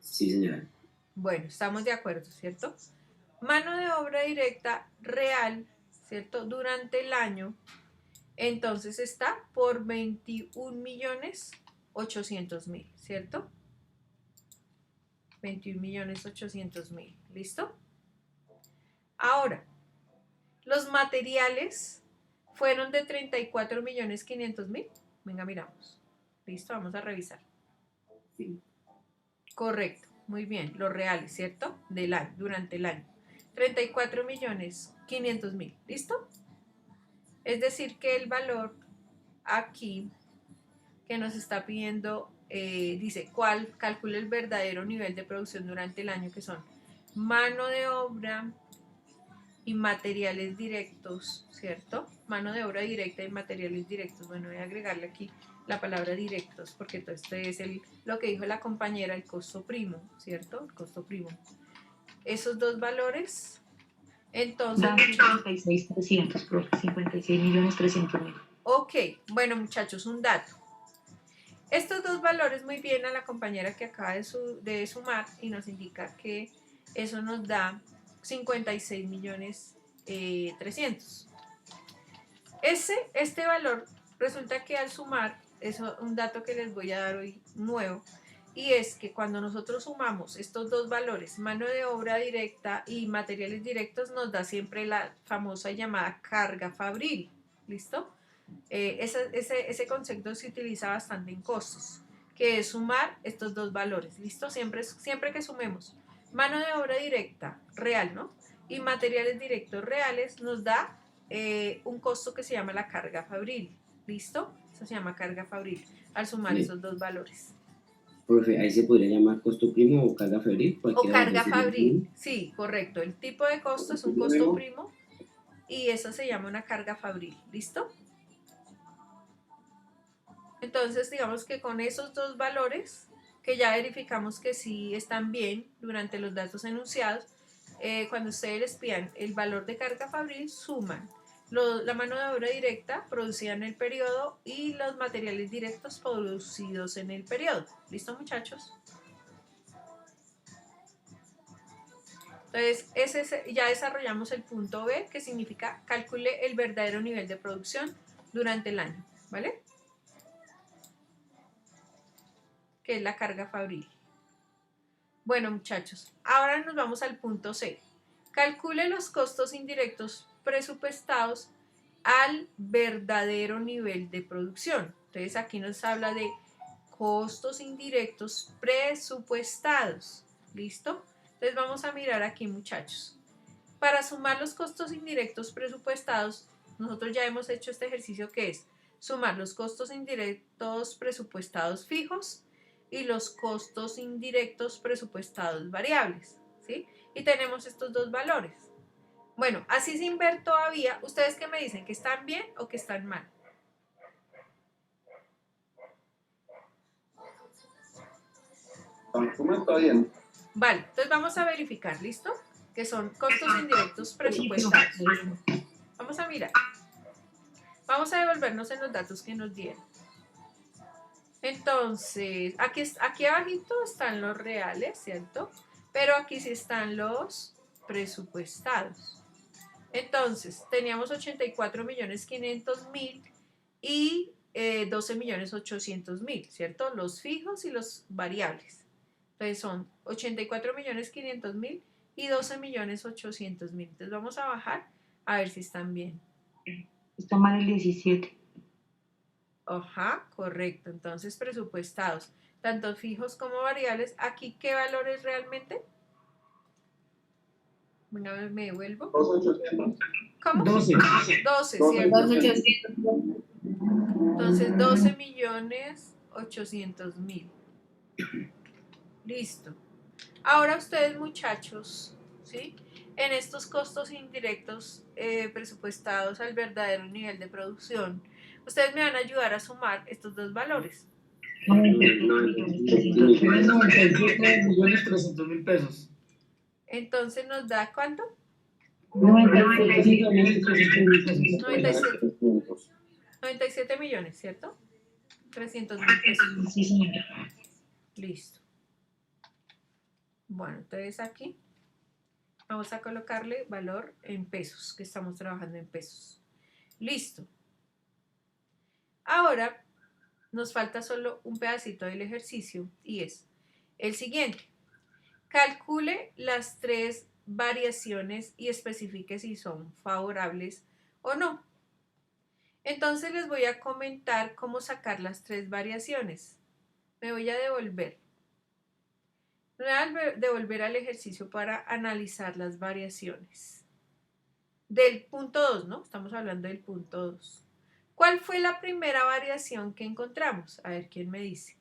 Sí, señora. Bueno, estamos de acuerdo, ¿cierto? Mano de obra directa real, ¿cierto? Durante el año, entonces está por 21.800.000, ¿cierto? 21.800.000, ¿listo? Ahora, los materiales fueron de 34.500.000. Venga, miramos. Listo, vamos a revisar. Sí. Correcto, muy bien, los reales, ¿cierto? Del año, durante el año. 34.500.000, ¿listo? Es decir que el valor aquí que nos está pidiendo dice, ¿cuál calcula el verdadero nivel de producción durante el año? Que son mano de obra y materiales directos, ¿cierto? Mano de obra directa y materiales directos. Bueno, voy a agregarle aquí la palabra directos, porque todo esto es lo que dijo la compañera, el costo primo, ¿cierto? El costo primo. Esos dos valores, entonces... Dan 56.300, profe, 56.300.000. Ok, bueno muchachos, un dato. Estos dos valores, muy bien a la compañera que acaba de sumar y nos indica que eso nos da 56.300.000. Este valor resulta que al sumar, eso un dato que les voy a dar hoy nuevo, y es que cuando nosotros sumamos estos dos valores, mano de obra directa y materiales directos, nos da siempre la famosa llamada carga fabril. ¿Listo? Ese concepto se utiliza bastante en costos, que es sumar estos dos valores. ¿Listo? Siempre que sumemos mano de obra directa real, ¿no? Y materiales directos reales, nos da un costo que se llama la carga fabril. ¿Listo? Eso se llama carga fabril al sumar esos dos valores. Profe, ahí se podría llamar costo primo o carga fabril. O carga fabril, sí, correcto. El tipo de costo es un costo primo y eso se llama una carga fabril. ¿Listo? Entonces, digamos que con esos dos valores, que ya verificamos que sí están bien durante los datos enunciados, cuando ustedes les pidan el valor de carga fabril, suman la mano de obra directa producida en el periodo y los materiales directos producidos en el periodo. ¿Listo, muchachos? Entonces, ya desarrollamos el punto B, que significa calcule el verdadero nivel de producción durante el año, ¿vale? Que es la carga fabril. Bueno, muchachos, ahora nos vamos al punto C. Calcule los costos indirectos presupuestados al verdadero nivel de producción. Entonces, aquí nos habla de costos indirectos presupuestados. ¿Listo? Entonces, vamos a mirar aquí, muchachos. Para sumar los costos indirectos presupuestados, nosotros ya hemos hecho este ejercicio que es sumar los costos indirectos presupuestados fijos y los costos indirectos presupuestados variables, ¿sí? Y tenemos estos dos valores. Bueno, así sin ver todavía, ¿ustedes qué me dicen? ¿Que están bien o que están mal? Está bien. Vale, entonces vamos a verificar, ¿listo? Que son costos indirectos presupuestados. Vamos a mirar. Vamos a devolvernos en los datos que nos dieron. Entonces, aquí abajito están los reales, ¿cierto? Pero aquí sí están los presupuestados. Entonces, teníamos 84.500.000 y 12.800.000, ¿cierto? Los fijos y los variables. Entonces son 84.500.000 y 12.800.000. Entonces vamos a bajar a ver si están bien. Está mal el 17. Ajá, correcto. Entonces presupuestados, tanto fijos como variables. ¿Aquí qué valor es realmente? Una vez me devuelvo. 2.800. ¿Cómo? 12. 12, ¿cierto? 2.800.000. Entonces 12.800.000. Listo. Ahora ustedes, muchachos, ¿sí? En estos costos indirectos presupuestados al verdadero nivel de producción, ustedes me van a ayudar a sumar estos dos valores. 97.300.000 pesos. Entonces nos da ¿cuánto? 97 millones, ¿cierto? 300.000 pesos. Sí, señora. Listo. Bueno, entonces aquí vamos a colocarle valor en pesos, que estamos trabajando en pesos. Listo. Ahora nos falta solo un pedacito del ejercicio y es el siguiente. Calcule las 3 variaciones y especifique si son favorables o no. Entonces les voy a comentar cómo sacar las 3 variaciones. Me voy a devolver. Me voy a devolver al ejercicio para analizar las variaciones. Del punto 2, ¿no? Estamos hablando del punto 2. ¿Cuál fue la primera variación que encontramos? A ver, ¿quién me dice?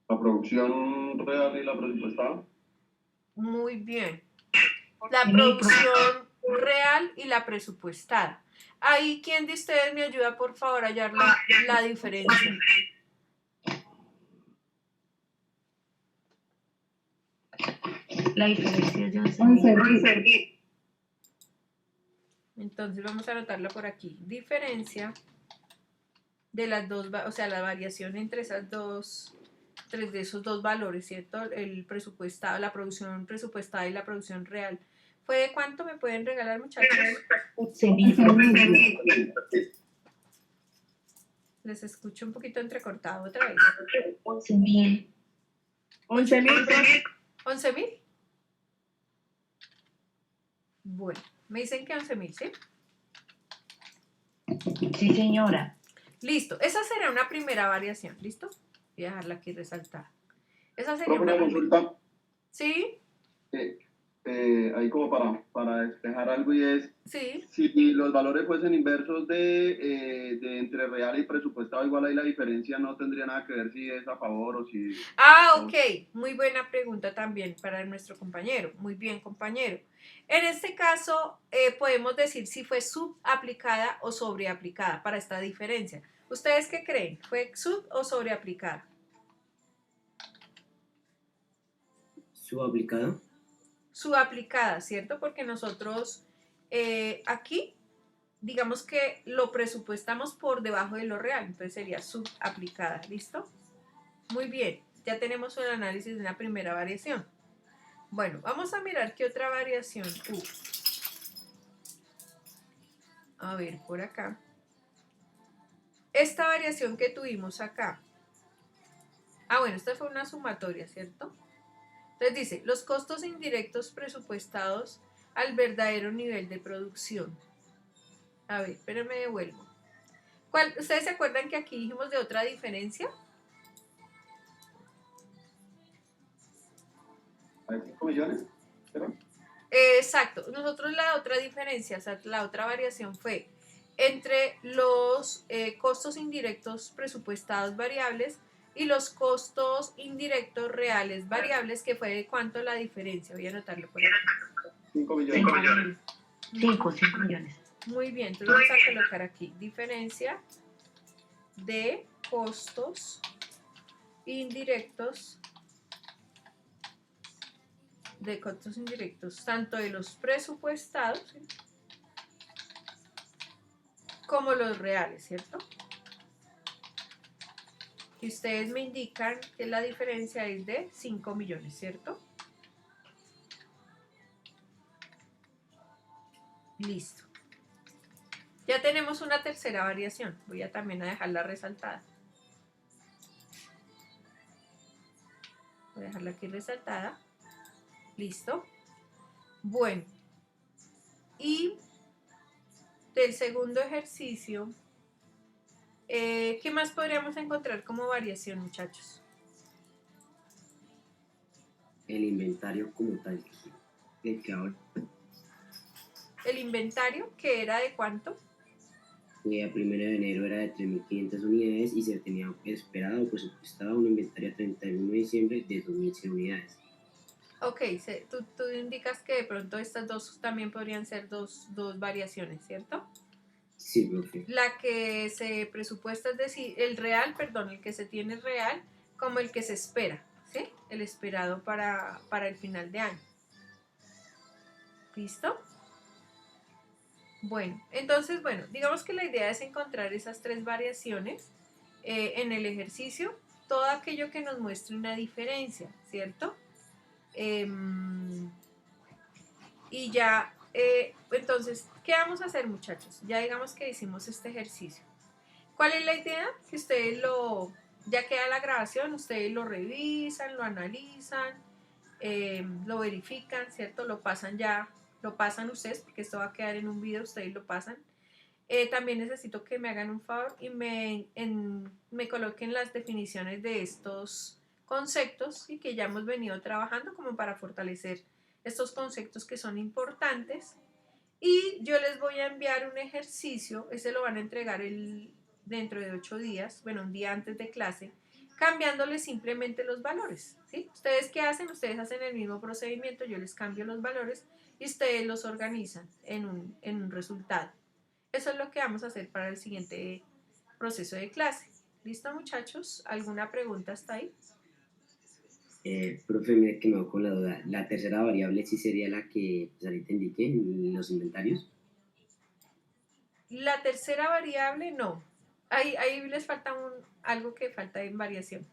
La producción real y la presupuestada. Muy bien. La producción real y la presupuestada. Ahí, ¿quién de ustedes me ayuda, por favor, a hallar la diferencia? La diferencia es de 11.000. Entonces vamos a anotarlo por aquí. Diferencia de las dos, o sea, la variación entre esas dos, tres de esos dos valores, ¿cierto? El presupuestado, la producción presupuestada y la producción real. ¿Fue de cuánto me pueden regalar, muchachos? 11.000. Les escucho un poquito entrecortado otra vez. 11.000. 11.000. 11.000. Bueno, me dicen que 11.000, ¿sí? Sí, señora. Listo, esa será una primera variación, ¿listo? Voy a dejarla aquí resaltada. Esa sería Profe, una una primera. consulta. ¿Sí? Ahí como para despejar algo y es, Sí. si los valores fuesen inversos de entre real y presupuestado, igual ahí la diferencia no tendría nada que ver si es a favor o si... Ok, muy buena pregunta también para nuestro compañero. Muy bien, compañero. En este caso, podemos decir si fue subaplicada o sobreaplicada para esta diferencia. ¿Ustedes qué creen? ¿Fue sub o sobreaplicada? ¿Subaplicada? Subaplicada, ¿cierto? Porque nosotros aquí, digamos que lo presupuestamos por debajo de lo real, entonces sería subaplicada, ¿listo? Muy bien, ya tenemos un análisis de una primera variación. Bueno, vamos a mirar qué otra variación hubo. A ver, por acá. Esta variación que tuvimos acá. Ah, bueno, esta fue una sumatoria, ¿cierto? Entonces dice, los costos indirectos presupuestados al verdadero nivel de producción. A ver, espérenme, devuelvo. ¿Ustedes se acuerdan que aquí dijimos de otra diferencia? ¿Hay 5 millones? ¿Pero? Exacto. Nosotros la otra diferencia, o sea, la otra variación fue entre los costos indirectos presupuestados variables y los costos indirectos reales variables, que fue de cuánto la diferencia. Voy a anotarlo por aquí. 5 millones. 5 millones. Muy bien, entonces vamos a colocar aquí diferencia de costos indirectos de costos indirectos, tanto de los presupuestados, ¿sí?, como los reales, ¿cierto? Y ustedes me indican que la diferencia es de 5 millones, ¿cierto? Listo. Ya tenemos una tercera variación. Voy a también a dejarla resaltada. Voy a dejarla aquí resaltada. Listo. Bueno. Y del segundo ejercicio, ¿qué más podríamos encontrar como variación, muchachos? El inventario como tal, el que ahora El inventario, que era de ¿cuánto? a 1 de enero era de 3.500 unidades y se tenía esperado o presupuestado un inventario a 31 de diciembre de 2.100 unidades. Ok, tú indicas que de pronto estas dos también podrían ser dos variaciones, ¿cierto? Sí, profe. La que se presupuesta, es decir, el que se tiene real, como el que se espera, ¿sí? El esperado para el final de año. ¿Listo? Bueno, entonces, digamos que la idea es encontrar esas tres variaciones en el ejercicio, todo aquello que nos muestre una diferencia, ¿cierto? Y ya, entonces, ¿qué vamos a hacer, muchachos? Ya digamos que hicimos este ejercicio. ¿Cuál es la idea? Que ustedes ya queda la grabación, ustedes lo revisan, lo analizan, lo verifican, ¿cierto? Lo pasan ustedes, porque esto va a quedar en un video, ustedes lo pasan. También necesito que me hagan un favor y me coloquen las definiciones de estos conceptos y que ya hemos venido trabajando como para fortalecer estos conceptos que son importantes. Y yo les voy a enviar un ejercicio, ese lo van a entregar dentro de 8 días, un día antes de clase, cambiándole simplemente los valores, ¿sí? ¿Ustedes qué hacen? Ustedes hacen el mismo procedimiento, yo les cambio los valores y ustedes los organizan en un resultado. Eso es lo que vamos a hacer para el siguiente proceso de clase. ¿Listo, muchachos? ¿Alguna pregunta hasta ahí? Profe, mira que me voy con la duda. ¿La tercera variable sí sería la que pues, ahorita indiqué en los inventarios? La tercera variable no. Ahí les falta algo que falta en variación.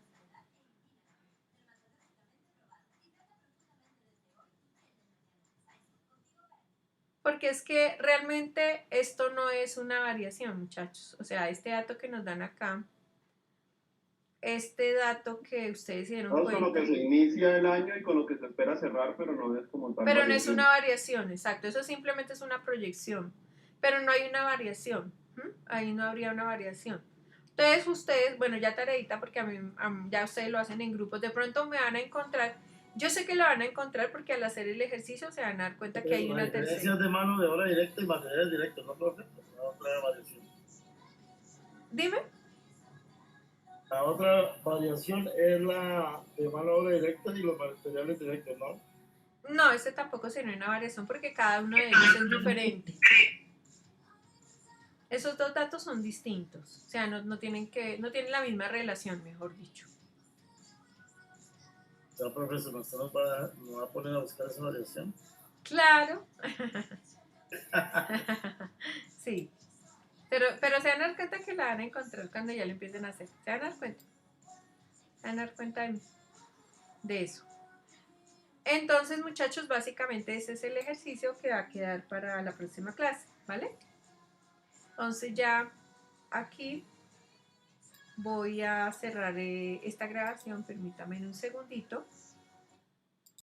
Porque es que realmente esto no es una variación, muchachos. O sea, este dato que nos dan acá, este dato que ustedes se dieron Vamos cuenta. con lo que se inicia el año y con lo que se espera cerrar, pero no es como tal. Pero no es una variación, exacto. Eso simplemente es una proyección. Pero no hay una variación. Ahí no habría una variación. Entonces ustedes, ya tareita, porque ya ustedes lo hacen en grupos, de pronto me van a encontrar. Yo sé que lo van a encontrar porque al hacer el ejercicio se van a dar cuenta que hay una tercera. La diferencia de mano de obra directa y materiales directos, ¿no, profe? La otra variación. Dime. La otra variación es la de mano de obra directa y los materiales directos, ¿no? No, ese tampoco sería una variación porque cada uno de ellos es diferente. Esos dos datos son distintos, o sea, no tienen la misma relación, mejor dicho. Ya, profesor, ¿usted nos va a poner a buscar esa variación? Claro. Sí. Pero se van a dar cuenta que la van a encontrar cuando ya lo empiecen a hacer. Se van a dar cuenta. Se van a dar cuenta de eso. Entonces, muchachos, básicamente ese es el ejercicio que va a quedar para la próxima clase, ¿vale? Entonces ya aquí voy a cerrar esta grabación, permítame un segundito.